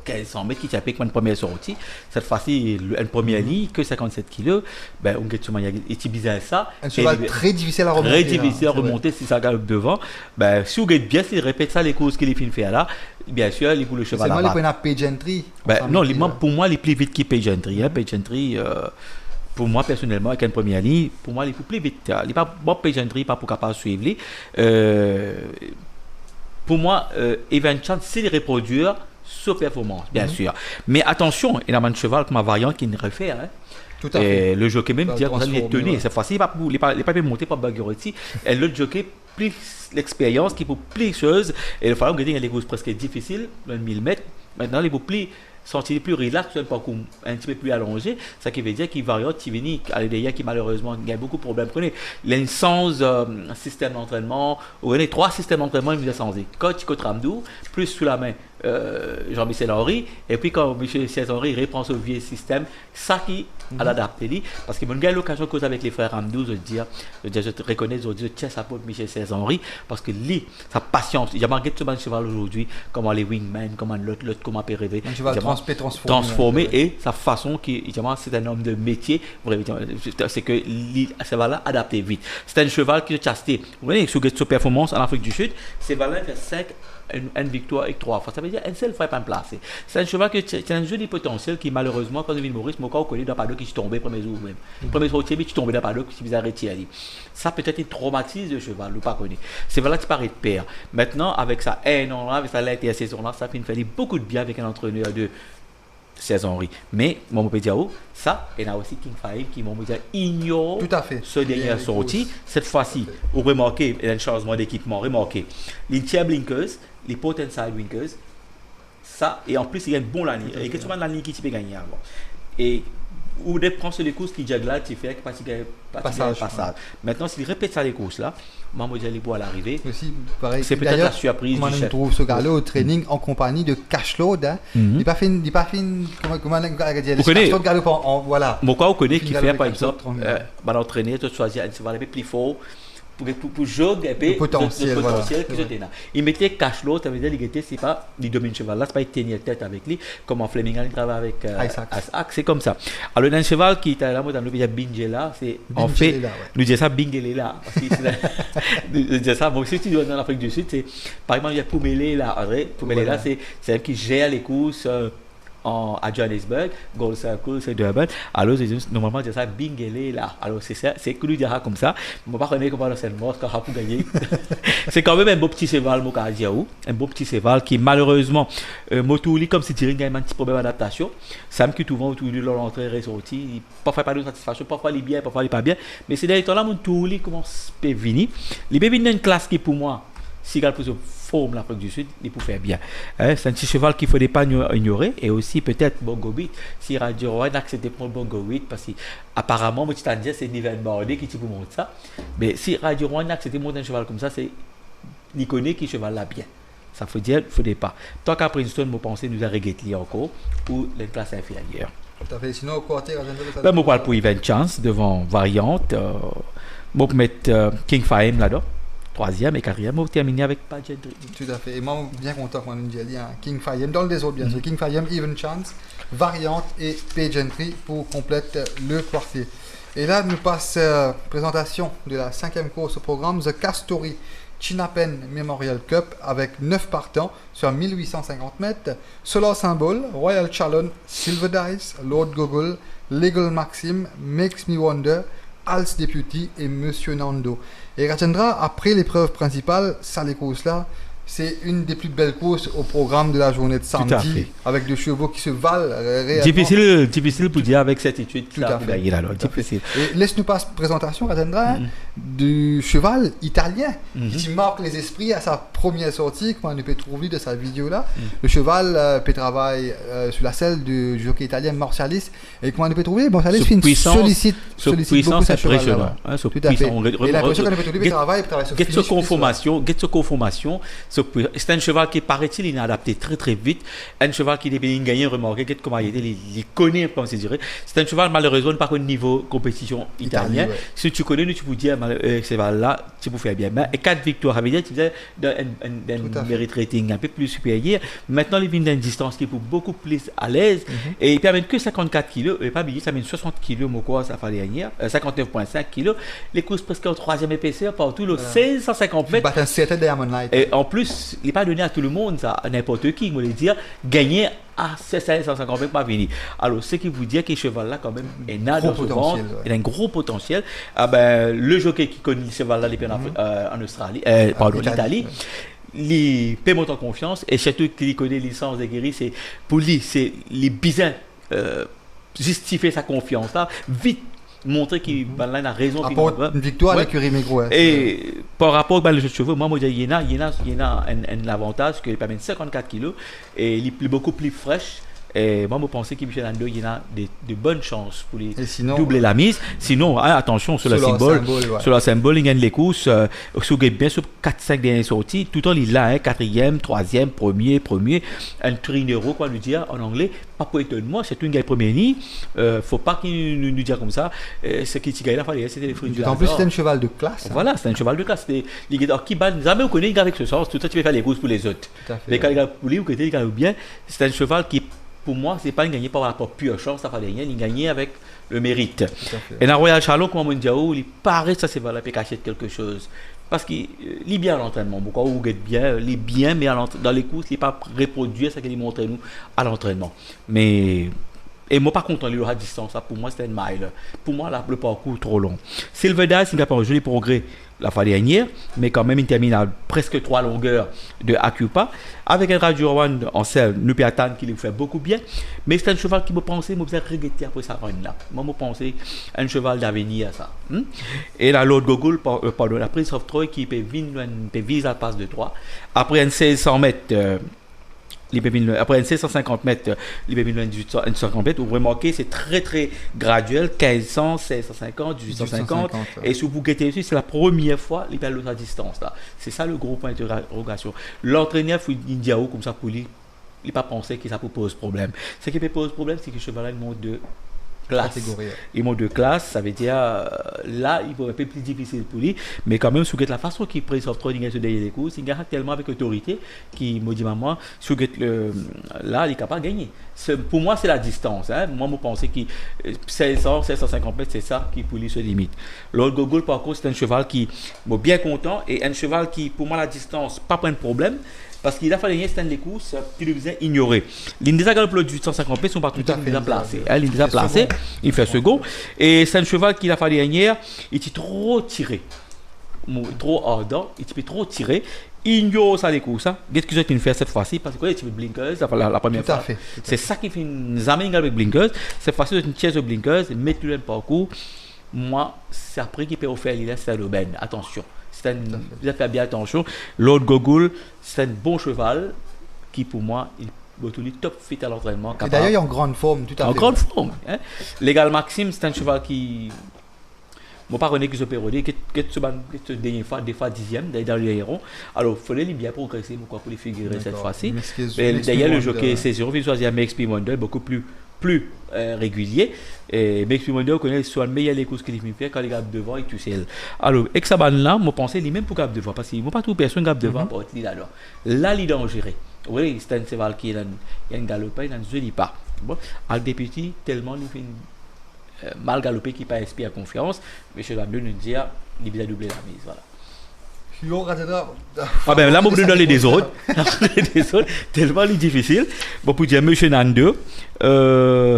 1500 mètres qui a payé une première sortie. Cette fois-ci, une première ligne, que 57 kg. Ben, on gagne sûrement, il est bizarre ça. Un cheval très difficile à remonter. Très difficile à remonter si ça galope devant. Ben, si vous gagnez bien, s'il répète ça, les courses qu'il est fait là, bien sûr, il pour le cheval là-bas. C'est moi, il Pigeon Tree. Ben, non, pour moi, il est plus vite qu'il Pigeon Tree. Pigeon Tree, pour moi, personnellement, avec une première ligne, pour moi, il est plus vite. Il n'est pas bon Pigeon Tree, pas pour capable de suivre. Pour moi, Even Chance, c'est les reproduire sauf performance, bien sûr. Mais attention, il y a un cheval comme ma variante qui ne refait. Hein. Tout à fait. Et le jockey même dit qu'on est tenu. Cette fois-ci, il n'est pas monté par Bagherotti. Et l'autre jockey, plus l'expérience, qui pour plus de choses. Et le falloir que les courses presque difficiles, 1000 mètres. Maintenant, les plus sentir plus relax, un petit peu plus allongé, ça qui veut dire qu'il variante Tivini, qui malheureusement a beaucoup de problèmes. Prenez l'essence système d'entraînement, ou les 3 systèmes d'entraînement, il vous a changé. Coach Ramdou, plus sous la main Jean-Michel Henry, et puis quand Michel Henry reprend ce vieux système, ça qui a l'adapté, parce qu'il m'a eu l'occasion de causer avec les frères Ramdou, je te reconnais, je tiens sa peau de Michel Henry, parce que lui, sa patience, il a marqué tout le cheval aujourd'hui, comment les wingmen, comment l'autre, comment peut rêver. Un cheval transformé et sa façon qui c'est un homme de métier, c'est que ce cheval-là adapté vite. C'est un cheval qui est chasté. Vous voyez, sur performance en Afrique du Sud, ce cheval-là fait une victoire avec 3 fois. Ça veut dire une seule fois pas placé. C'est un cheval qui a un joli potentiel qui malheureusement quand il vient Maurice, mon cas connaît dans paddock qui est tombé premier jour même. Premier sortie mais tu tombé dans paddock qui bizarre retiré. Ça peut-être il traumatise le cheval, ou pas connu. C'est voilà qui paraît de père. Maintenant avec ça non avec ça l'intersaison là, ça fait beaucoup de bien avec un entraîneur de saisonnerie. Mais mon peut dire ça et là aussi King Fahim qui m'ont dit ignore tout à fait ce dernier sortie. Cette fois-ci, vous remarquez il y a un changement d'équipement, remarquez les tiers blinkers, les port inside blinkers, ça et en plus il y a une bonne ligne. Et qu'est-ce que la ligne qui peut gagner avant. Et ou de prendre sur les courses qui déjà là, tu fais passage. Maintenant, s'il répète ça les courses là, Maman dit les à l'arrivée. C'est peut-être la surprise du chef. On trouve ce gars-là au training en compagnie de Cashload. Hein. Il n'a pas fait comment on va dire. Vous connaissez voilà. Mon quoi, on connaît qui fait par exemple, l'entraîner, tu choisis un cheval un peu plus fort. Pour jouer le potentiel qui se donne. Il mettait cash l'autre, ça veut dire qu'il c'est pas il domine cheval là, c'est pas il tenir tête avec lui comme en Fleming il travaille avec Isaac, c'est comme ça. Alors un cheval qui est là dans le pays Bingela, c'est en fait nous disons ça Bingela parce que nous disons ça bon si tu vas dans l'Afrique du Sud, c'est par exemple il y a Poumele là, Poumele là c'est elle qui gère les courses à Johannesburg, Gold Circle, c'est Durban. Alors, normalement, c'est ça, Bingele là. Alors, c'est ça, c'est que nous dira comme ça. Je ne sais pas comment c'est le mot, pour gagner. C'est quand même un beau petit cheval, un beau petit cheval qui, malheureusement, Motouli, comme si tu as un petit problème d'adaptation, ça me quitte souvent autour de l'entrée et sortie. Parfois, pas de satisfaction, parfois, il est bien, parfois, il n'est pas bien. Mais c'est d'ailleurs là, Motouli commence à venir. Il est venu une classe qui, pour moi, si il pour se forme l'Afrique du Sud, il peut faire bien. C'est un petit cheval qu'il ne faudrait pas ignorer. Et aussi, peut-être, Bongo 8, si Radio Roy n'acceptait pas Bongo 8, parce qu'apparemment, moi, je c'est Niven Bardé qui vous montre ça. Mais si Radio Roy n'acceptait pas un cheval comme ça, c'est il connaît qui cheval là bien. Ça veut dire qu'il ne faudrait pas. Tant qu'à Princeton, moi, pensez nous a regretté encore pour les classes inférieures. Tout à fait. Sinon, au quartier, moi, parle pour Event Chance devant Variante. Moi, pour mettre King Fahim là-dedans. 3e et 4e, on termine avec Pageantry. Tout à fait. Et moi, bien content qu'on ait dit King Fahim dans le désordre, bien sûr. King Fahim, Even Chance, Variante et Pageantry pour compléter le quartier. Et là, nous passe présentation de la 5e course au programme, The Castory Chinapen Memorial Cup avec 9 partants sur 1850 mètres. Solar Symbol, Royal Chalon, Silver Dice, Lord Gogol, Legal Maxim, Makes Me Wonder, Als Deputy et Monsieur Nando. Et Rajendra, après l'épreuve principale, ça les courses là, c'est une des plus belles courses au programme de la journée de samedi, avec des chevaux qui se valent réellement. Difficile pour dire avec certitude. Tout à fait. Difficile. Et laisse-nous passer présentation, Rajendra, du cheval italien qui marque les esprits à sa première sortie, comme on peut trouver de sa vidéo là. Le cheval peut travailler sur la selle du jockey italien Martialis, et comment on peut trouver Martialis sollicite beaucoup ce cheval là. Tout à fait. Et l'impression qu'on peut trouver travaille sur conformation. C'est un cheval qui, paraît-il, il est adapté très très vite. Un cheval qui est bien gagné, remarquez comment il connaît, comme c'est dirait. C'est un cheval, malheureusement, pas au niveau compétition italien. Ouais. Si tu connais, tu peux dire, ce cheval-là, tu peux faire bien. Et 4 victoires, ça veut dire que tu faisais un mérite rating un peu plus supérieur. Maintenant, il vient d'une distance qui est beaucoup plus à l'aise. Et il permet que 54 kg. Et pas oublier, ça mène 60 kg, mon quoi, ça fait dernière. 59,5 kg. Les courses presque en 3e épaisseur, partout, 1650 mètres. Et en plus, il n'est pas donné à tout le monde, ça, à n'importe qui, il voulait dire, gagner à 1650 mètres, pas venir. Alors, ce qui vous dit que ce cheval-là, quand même, il a un gros potentiel. Ah ben, le jockey qui connaît ce cheval-là, en Australie, pardon, l'Italie, il peut monter en confiance, et surtout qu'il connaît licence de guéri, c'est pour lui, c'est les bizarres justifier sa confiance là, vite. Montrer qu'il a raison. Une victoire à l'écurie Mégro. Et par rapport aux jeux de chevaux, moi, il y a un avantage qu'il permet 54 kg et il est beaucoup plus fraîche. Et moi, je pense que Michel Ando, il y a de bonnes chances pour doubler la mise. Sinon, attention sur le symbole. Sur le symbole, il gagne les courses. Bien sur 4-5 dernières sorties. Tout le temps, il a 4e, 3e, premier. Un trinero, quoi lui dire en anglais. Pas pour étonnement, c'est une gagne première ligne. Faut pas qu'il nous dise comme ça. Ce qui gagne là, c'était les fruits du hasard. En plus, c'était un cheval de classe. Voilà, c'est un cheval de classe. Qui bat, jamais on connaît avec ce sens. Tout ça, tu peux faire les courses pour les autres. Les gars pour lui, ou que tu bien, c'est un cheval qui pour moi, c'est pas une gagnée par rapport à pure chance, ça va gagner, il gagne avec le mérite. Tout à fait. Et dans Royal Charlotte, comme on dit, il paraît que ça c'est valable cacher quelque chose. Parce qu'il est bien à l'entraînement. Pourquoi vous êtes bien, il est bien, mais dans les courses, il n'est pas reproduit ce qu'il montre nous à l'entraînement. Mais et moi, par contre, il aura distance. Ça, pour moi, c'était une mile. Pour moi, là, le parcours est trop long. Silver Dice, il a pas un joli progrès la fois dernière, mais quand même, il termine à presque 3 longueurs de Acupa. Avec un Radio One en selle, nous peut attendre qu'il fait beaucoup bien. Mais c'est un cheval qui me pensait, moi, vous regretter après ça là. Moi, je pensais un cheval d'avenir, ça. Et là, l'autre Gogol, pardon, la Prince of Troy qui peut viser la passe de 3. Après un 1600 mètres. Après 1650 mètres, il peut venir 1850 mètres. Vous remarquez, c'est très très graduel, 1500, 1650, 1850. Et si vous guettez aussi, c'est la première fois qu'il perd l'autre distance là. C'est ça le gros point d'interrogation. L'entraîneur Indiao, comme ça, pour lui, il n'a pas pensé que ça peut poser problème. Ce qui peut poser problème, c'est que le cheval monte de classe. Il monte de classe, ça veut dire là, il va être un peu plus difficile pour lui, mais quand même, sous la façon qu'il prend son training sur les courses, il gagne tellement avec autorité qui me dit maman, sous là, il est capable de gagner. Pour moi, c'est la distance. Hein. Moi, je pensais que 1600, 1650 mètres, c'est ça qui pour lui se limite. L'autre Gogol, par contre, c'est un cheval qui est bien content et un cheval qui, pour moi, la distance, pas de problème. Parce qu'il a fallu c'était des courses qu'il lui faisait ignorer. L'Indesa Galop de 850 mètres sont pas tout à fait placés. L'Indesa placé, il fait second. Et c'est un cheval qu'il a fallu hier, il était trop tiré. Trop ardent, il était trop tiré. Il ignore ça les courses. Qu'est-ce que j'ai fait cette fois-ci? Parce que il y a blinkers la première fois. C'est ça qui fait une zaming avec blinkers. Cette fois-ci, c'est une chaise de blinkers, mettre le parcours. Moi, c'est après qu'il peut faire l'île, c'est l'aubaine. Attention. Vous avez fait bien attention. L'autre Gogol, c'est un bon cheval qui, pour moi, il est top fit à l'entraînement. Et d'ailleurs, il est en grande forme, tout à fait. En grande forme. Hein? L'égal Maxime, c'est un cheval qui. Je ne sais pas si je peux dire que des fois dixième, dans les héros. Alors, il fallait bien progresser pour les figurer cette fois-ci. D'ailleurs, le jockey C0, il choisit un MXP Wonder beaucoup plus régulier. Et MXP Wonder connaît soit le meilleur les courses qu'il fait quand il gagne devant et tout seul. Alors, avec ça là, je pensais lui même pour gap devant parce qu'il ne pas tout personne gap devant pour être là. Là, il est dangereux. Oui, c'est un cheval qui a un galopé, il n'a ne pas. Bon, avec des petits, tellement il fait mal galopé qui pas inspire confiance, mais je dois nous dire, il a doublé la mise. Voilà. Ah ben là, je vais donner des autres. Tellement difficile. Bon, pour dire Monsieur Nando,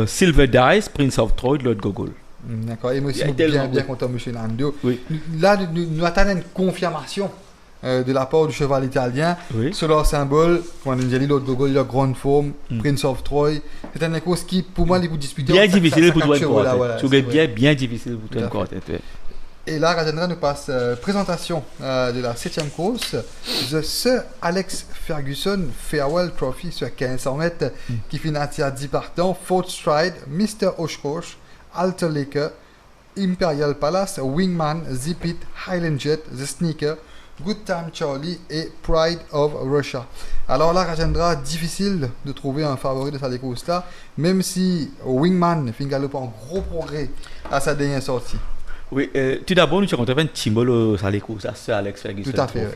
Silver Dice, Prince of Troy, Lord Gogol. D'accord, et moi aussi, bien content, Monsieur Nando. Oui. Là, nous attendons une confirmation de la part du cheval italien sur leur symbole. Quand on dit Lord Gogol, il a grande forme, Prince of Troy. C'est une course qui, pour moi, les vous disputer. Bien difficile pour toi de bien difficile pour toi de quartet. Et là, Rajendra nous passe présentation de la 7e course, The Sir Alex Ferguson Farewell Trophy sur 1500 mètres qui finit à 10 partants, Fourth Stride, Mr. Oshkosh, Alter Laker, Imperial Palace, Wingman, Zip It, Highland Jet, The Sneaker, Good Time Charlie et Pride of Russia. Alors là, Rajendra, difficile de trouver un favori de cette course-là, même si Wingman fait un gros progrès à sa dernière sortie. Oui, tout d'abord, nous avons un symbole sur les courses, c'est Alex Ferguson. Tout à fait.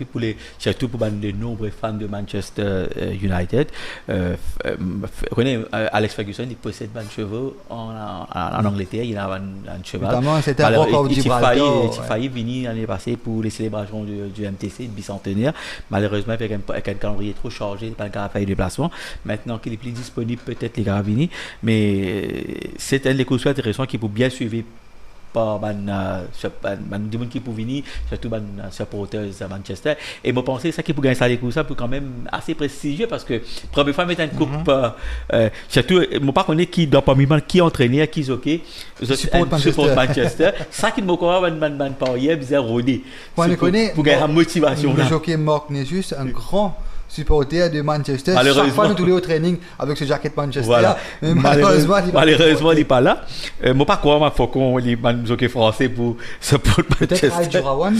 Surtout pour les nombreux fans de Manchester United. Alex Ferguson, il possède un cheval en Angleterre, il a un cheval. Notamment, c'était un record du Gibraltar. Il a failli venir l'année passée pour les célébrations du MTC, du bicentenaire. Malheureusement, avec un calendrier trop chargé, il n'a pas encore fait de déplacement. Maintenant qu'il est plus disponible, peut-être les gars venir. Mais c'est un des courses intéressants qui peut bien suivre par des gens qui peuvent venir, surtout les supporters à Manchester. Et je pense que ça qui peut gagner ça les courses, c'est quand même assez prestigieux parce que première fois mettre une coupe, surtout, je ne sais pas qui dans parmi qui entraîneur, qui jockey, support Manchester. Ça qui me croit, parier, bizarre rodé. Pour gagner la motivation. Le jockey Mark Nesus, un grand supporter de Manchester. Chaque fois nous tous les au training avec ce jacket Manchester. Voilà. Mais malheureusement, il n'est pas là. Je ne sais pas quoi, il faut qu'on ait un jockey français pour supporter Manchester. Peut-être Rai Jurawan.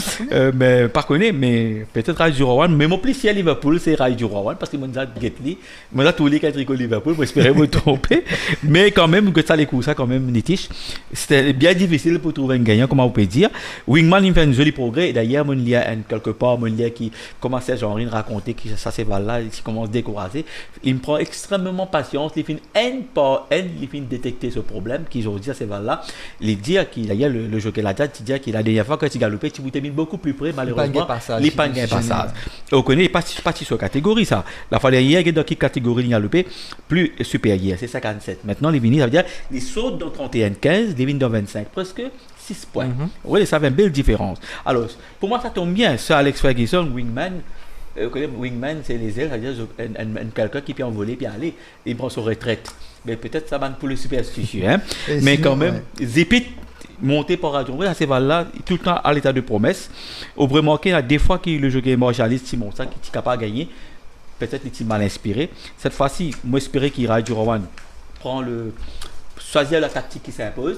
Mais pas connu, mais peut-être Rai Jurawan. Mais mon plaisir à Liverpool, c'est Rai Jurawan parce que moi, j'ai dit, moi, tous les 4 tricots Liverpool, j'espérais me tromper. Mais quand même, que ça les coups, ça quand même, nitiche. C'était bien difficile pour trouver un gagnant, comment on peut dire. Wingman, il fait un joli progrès. D'ailleurs, il y a quelque part, qui commençait à raconter que ça ces valeurs-là, il commence à décourager. Il me prend extrêmement patience, il finit N par N, il finit détecter ce problème qu'ils ont dit à ces valeurs-là. Il dit qu'il y a le jockey là, il dit qu'il a la dernière fois quand il galopait, tu t'es mis beaucoup plus près, malheureusement, il pas de passage. On connaît pas sur catégorie ça. La fois dernière, il y a dans quelle catégorie il galopait plus supérieur, c'est 57. Maintenant, les vignes, ça veut dire, ils sautent dans 31-15, les vignes dans 25, presque 6 points. Oui, ça fait une belle différence. Alors, pour moi, ça tombe bien. Ça, Alex Ferguson, Wingman, Wingman, c'est les ailes, c'est-à-dire quelqu'un qui peut envoler puis aller, il prend son retraite. Mais peut-être ça va pour le superstitieux. Hein? Mais sinon, quand même, Zipit, monté par Radio, c'est là tout le temps à l'état de promesse. Au vraiment qu'il y a des fois que le jockey marginaliste, Simon, ça, qui est capable de gagner, peut-être il est mal inspiré. Cette fois-ci, moi, j'espérais qu'il Radio Rowan prend choisir la tactique qui s'impose.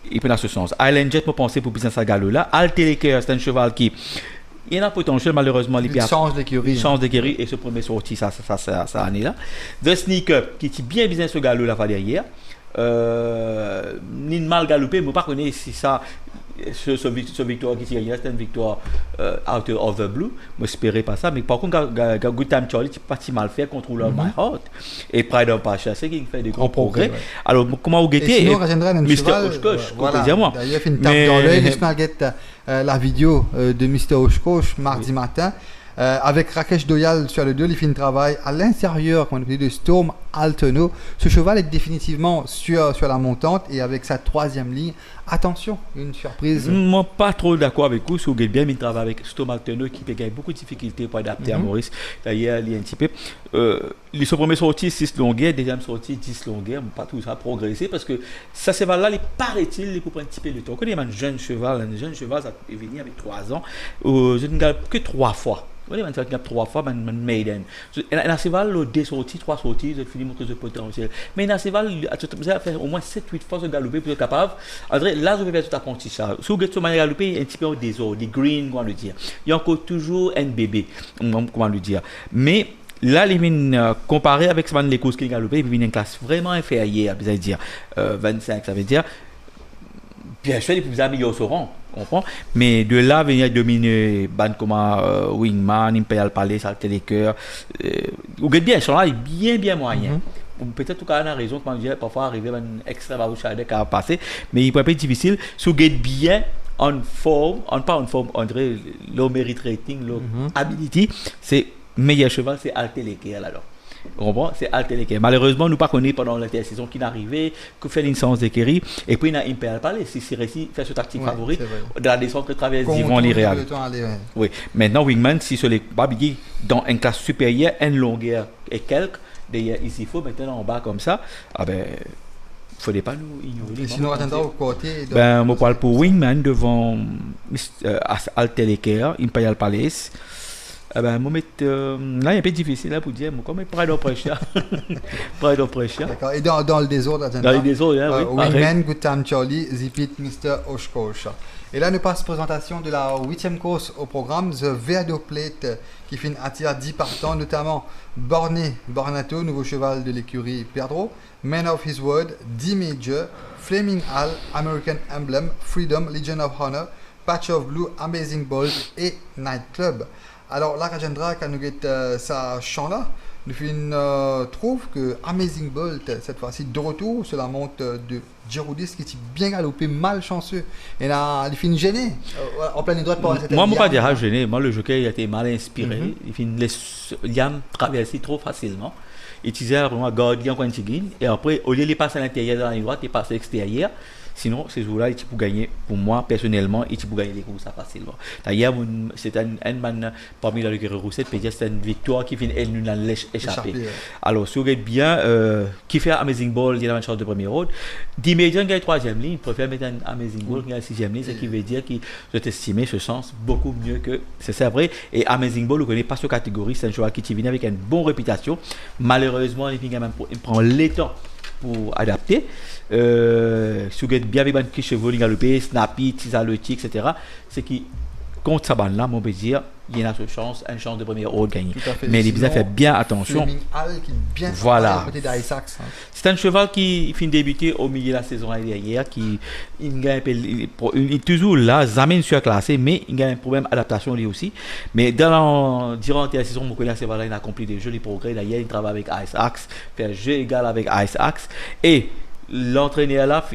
Et puis dans ce sens, Island Jet, moi, pensais pour Business à Gallo là. Alteleker, c'est un cheval qui. Il y a un potentiel, malheureusement, il change d'écurie. Il change d'écurie et ce premier sorti, ça année-là. The Sneaker, qui est bien business au galop la fois derrière. Ni mal galopé, mais pas connaître si ça. Ce victoire qui tire, c'est une victoire out of the blue. Je n'espérais pas ça, mais par contre, Good Time Charlie, tu pas si mal fait, Controller My Heart. Et Pride of Passion, c'est qui fait des gros progrès. Ouais. Alors, comment vous guettez? Sinon, Mr. Oshkosh, voilà. D'ailleurs, il fait une tape dans l'œil. Laisse-moi guetter la vidéo de Mr. Oshkosh mardi matin. Avec Rakesh Doyal sur le 2, il fait un travail à l'intérieur, comme on appelle de Storm Alteno. Ce cheval est définitivement sur la montante et avec sa troisième ligne. Attention, une surprise. Moi, pas trop d'accord avec vous. Si vous avez bien mis le travail avec Storm Alteno qui a beaucoup de difficultés pour adapter à Maurice. D'ailleurs, il y a un petit peu. Les premiers sorties 6 longueurs, deuxième sortie 10 longueurs, pas tout ça a progressé parce que ça, ces là il paraît-il, il faut un petit peu de temps. Quand il y a un jeune cheval, ça est venu avec 3 ans, je ne gagne que 3 fois. Oui, je gagne 3 fois, je maiden. Dans ces valeurs, 2 sorties, 3 sorties, je finis mon potentiel. Mais dans ces valeurs, vous avez fait au moins 7-8 fois de galoper pour être capable. Là, je vais faire tout apprentissage. Si vous avez galoper, il y a un petit peu de désordre, des green, comment le dire. Il y a encore toujours un bébé, comment le dire. Mais là, il vient comparer avec les courses qui galopent, il vient une classe vraiment inférieure, vous allez dire 25, ça veut dire. Bien sûr, les plus améliorés seront, comprends? Mais de là, venir dominer band comme Wingman, Imperial Palace, Alteleker, vous êtes bien, ils sont là, bien moyen. Peut-être qu'on a raison, comme je disais, parfois arriver à un extrême barouchade qui a passé, mais il peut être difficile. Si vous êtes bien en forme, pas en forme, André, low merit rating, low ability, c'est meilleur cheval, c'est Alteleker alors. C'est Alteleker. Malheureusement, nous ne connaissons pas pendant l'intersaison qui est arrivé, que fait une séance d'équerrie, et puis il y a Imperial Palace, si c'est réussi, fait ce tactique favori, dans la descente que traverse Yvon Liréal. Oui, maintenant, Wingman, si ce n'est pas dans une classe supérieure, une longueur et quelques, d'ailleurs, ici, il faut maintenant en bas comme ça, il ne faudrait pas nous ignorer. Et sinon, attendons au côté. Je parle pour Wingman devant Alteleker, Imperial Palace. Là, il est un peu difficile là, pour dire, comme Pride of Pressure. Pride of Pressure. D'accord. Et dans le désordre, dans le désordre, oui. Wingman, Good Time Charlie, Zipit, Mr. Oshkosh. Et là, nous passons présentation de la 8e course au programme, The Verdo Plate, qui attire 10 partants, notamment Bornato, nouveau cheval de l'écurie Perdreau, Man of His Word, D Major, Flaming Hall, American Emblem, Freedom, Legion of Honor, Patch of Blue, Amazing Bolt et Night Club. Alors là, Rajendra, quand nous avons sa chant-là, nous trouve que Amazing Bolt, cette fois-ci, de retour sur la monte de Giroudis, qui est bien galopé, malchanceux. Et là, il finit gêné, en pleine droite pour cette. Moi, je ne peux pas dire gêné. Moi, le jockey a été mal inspiré. Il finit Liam traverser trop facilement. Il utilisait vraiment gardien quand il et après, au lieu de passer à l'intérieur dans la droite, il passe à l'extérieur. Sinon, ces jours-là, il peut gagner, pour moi, personnellement, il peut gagner les courses facilement. D'ailleurs, c'est un man parmi les Roussette, c'est une victoire qui vient elle nous a échappé. Alors, si vous êtes bien, qui fait Amazing Ball, il y a une chance de premier road. D'immédiat, il y a une troisième ligne, il préfère mettre un Amazing Ball, il y a une sixième ligne, ce qui veut dire que je t'estime ce sens beaucoup mieux que c'est vrai. Et Amazing Ball, vous ne connaissez pas cette catégorie, c'est un joueur qui vient avec une bonne réputation. Malheureusement, il prend le temps pour adapter. Si vous êtes bien avec un chevaux galopé, snappy, tisalotti, etc., c'est qui contre Saban-là, on peut dire, il y a une chance de première ordre gagner. Tout à fait. Mais Et les bizarres sinon, fait bien attention. Fleming Hall qui est bien Voilà. à côté d'Isaacs. C'est un cheval qui finit de débuter au milieu de la saison dernière, qui il gagne il est toujours là, jamais surclassé, mais il a un problème d'adaptation lui aussi. Mais durant la saison, on connaît ce cheval-là, il a accompli des jolis progrès. D'ailleurs, il travaille avec Isaacs, fait un jeu égal avec Isaacs. Et l'entraîneur là,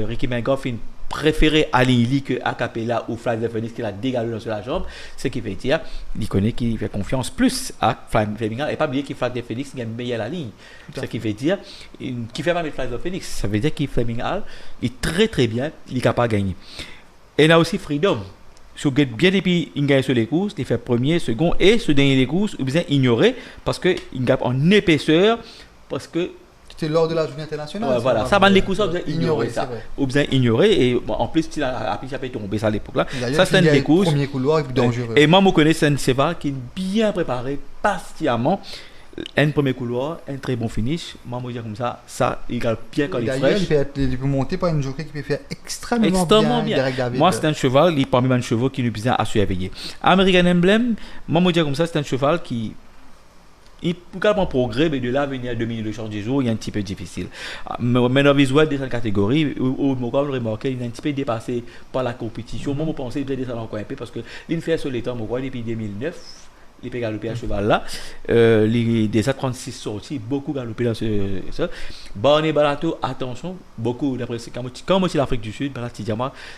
Ricky Mengoff, il préféré Ali que Acapella ou Fly the Phoenix qui l'a dégagé sur la jambe, ce qui veut dire il connaît qu'il fait confiance plus à Fleming Hall et pas oublier qu'il Fly the Phoenix gagne meilleur la ligne, ce qui veut dire qu'il fait pas avec Fly the Phoenix, ça veut dire qu'il Fleming Hall est très très bien, il est capable de gagner. Et là aussi Freedom, si vous bien depuis il gagne sur les courses, il fait premier, second et ce dernier les courses ou bien ignorer parce que il gagne en épaisseur parce que c'était lors de la journée internationale. Ouais, voilà, ça va les coups, ça vous ignorer ça. Vous avez ignoré et bon, en plus, il a tombé ça à l'époque là. Ça c'est une courses. Premier couloir est dangereux. Et moi, je connais c'est un cheval qui est bien préparé, patiemment. Un premier couloir, un très bon finish. Moi, je dis comme ça, il gagne bien quand il est fraîche. Il peut monter par une jockey qui peut faire extrêmement bien. Moi, c'est un cheval, il est parmi les chevaux qui nous bien à surveiller. American Emblem, moi, je dis comme ça, c'est un cheval qui il peut avoir un progrès, mais de là à venir à 2 minutes de change du jour, il est un petit peu difficile. Maintenant, visuel de cette catégorie, où je remarque, il est un petit peu dépassé par la compétition. Moi, je pense qu'il peut descendre encore un peu parce que l'INFER sur l'état, je crois, depuis 2009, il peut galoper à cheval là. Les A36 sortis, beaucoup galopé dans ce. Barney Balato, attention, beaucoup d'après quand moi, c'est l'Afrique du Sud,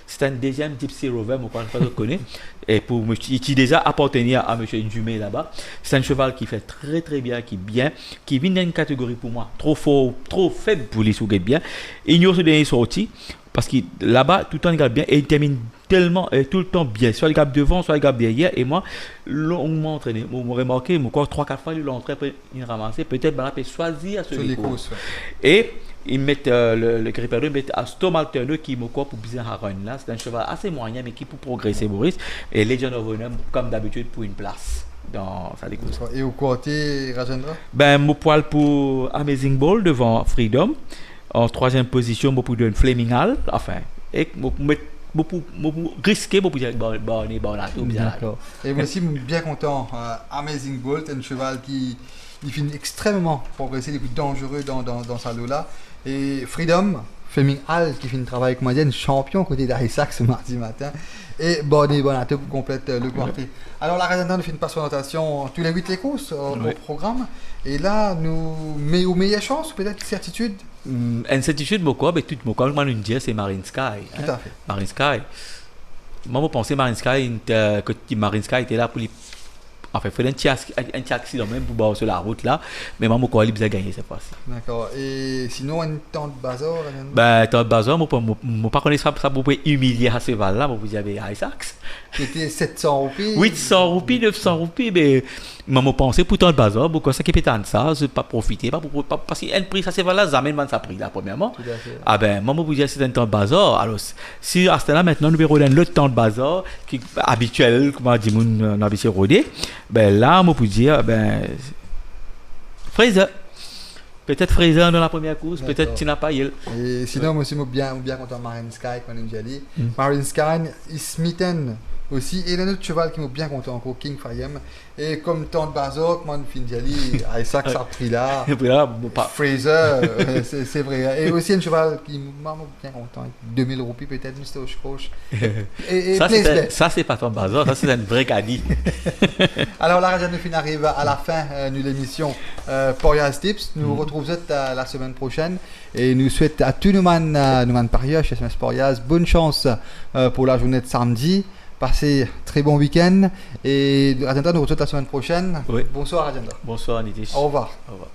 c'est un deuxième Gypsy Rover, je ne connais pas. Et pour qui déjà appartenait à M. Njumé là-bas. C'est un cheval qui fait très très bien, qui vient dans une catégorie pour moi trop fort, trop faible pour les souguer bien. Il y a ce dernier sorti parce que là-bas tout le temps il gagne bien et il termine tellement tout le temps bien. Soit il gagne devant, soit il gagne derrière. Et moi, on m'a entraîné. On m'a remarqué, moi, 3-4 fois, il l'a entraîné, il a ramassé. Peut-être qu'il peut choisir sur les courses. Et ils mettent le grippeur, ils mettent Aston Alterno qui me pour bien run là. C'est un cheval assez moyen, mais qui peut progresser, Maurice. Et Legend of Honor, comme d'habitude, pour une place dans sa décourse. Et au côté, Rajendra? Ben, mon poil pour Amazing Ball devant Freedom. En troisième position, je pour donner Fleming Hall. Enfin, et risquer pour dire Barney Balato. D'accord. Et moi aussi, je suis bien content. Amazing Ball, c'est un cheval qui finit extrêmement progressé, il est plus dangereux dans sa lot-là. Et Freedom, Fleming Hall qui finit le travail avec moi, champion côté d'Isaac ce mardi matin. Et Barney Balato pour compléter le quartier. Alors la Rajendra nous fait une présentation tous les 8 les courses au programme. Et là, nous mettons aux meilleures chances, peut-être certitude. Une certitude, mais tout le monde nous dit c'est Marine Sky. Tout à fait. Marine Sky. Moi, je pensais Marine Sky, que Marine Sky était là pour les. Enfin, il fallait un petit accident même pour voir sur la route là. Mais moi, je crois qu'il a gagné cette fois-ci. D'accord. Et sinon, un temps de bazar? Ben, temps de bazar, je ne pas connaître ça pour humilier à ce cheval-là. Vous avez Isaacs. C'était 700 roupies. 800 roupies, 900 roupies, mais je pensais pour tant de bazar, pourquoi ça qui peut être ça, je ne pas profiter, parce qu'il y a un prix, ça c'est voilà, ça amène ça prix là, premièrement. Ah ben, moi, je vous dis c'est un temps de bazar. Alors, si à ce là maintenant, nous verrons le temps de bazar, qui est habituel, comme on dit, on a vu rodé, ben là, je vous dire, ben, Fraser. Peut-être Fraser dans la première course, peut-être Tina Payel. Et sinon, moi aussi, je suis bien content de Marine Sky, comme on dit. Marine Sky, Smitten aussi. Et un autre cheval qui m'a bien content encore, King Fayem. Et comme tant de bazar, comme on finit d'y Isaac ça a pris là. Fraser, c'est vrai. Et aussi un cheval qui m'a bien content, 2000 roupies peut-être, Mr. Oshkosh. Et ça, c'est pas ton bazar, ça c'est un vrai caddie. Alors la radio nous arrive à la fin de l'émission Porias Tips. Nous vous retrouvons la semaine prochaine et nous souhaitons à tous nos parieurs chez SMS Porias bonne chance pour la journée de samedi. Passez très bon week-end et Rajendra nous retrouve la semaine prochaine. Oui. Bonsoir Rajendra. Bonsoir Nitish. Au revoir. Au revoir.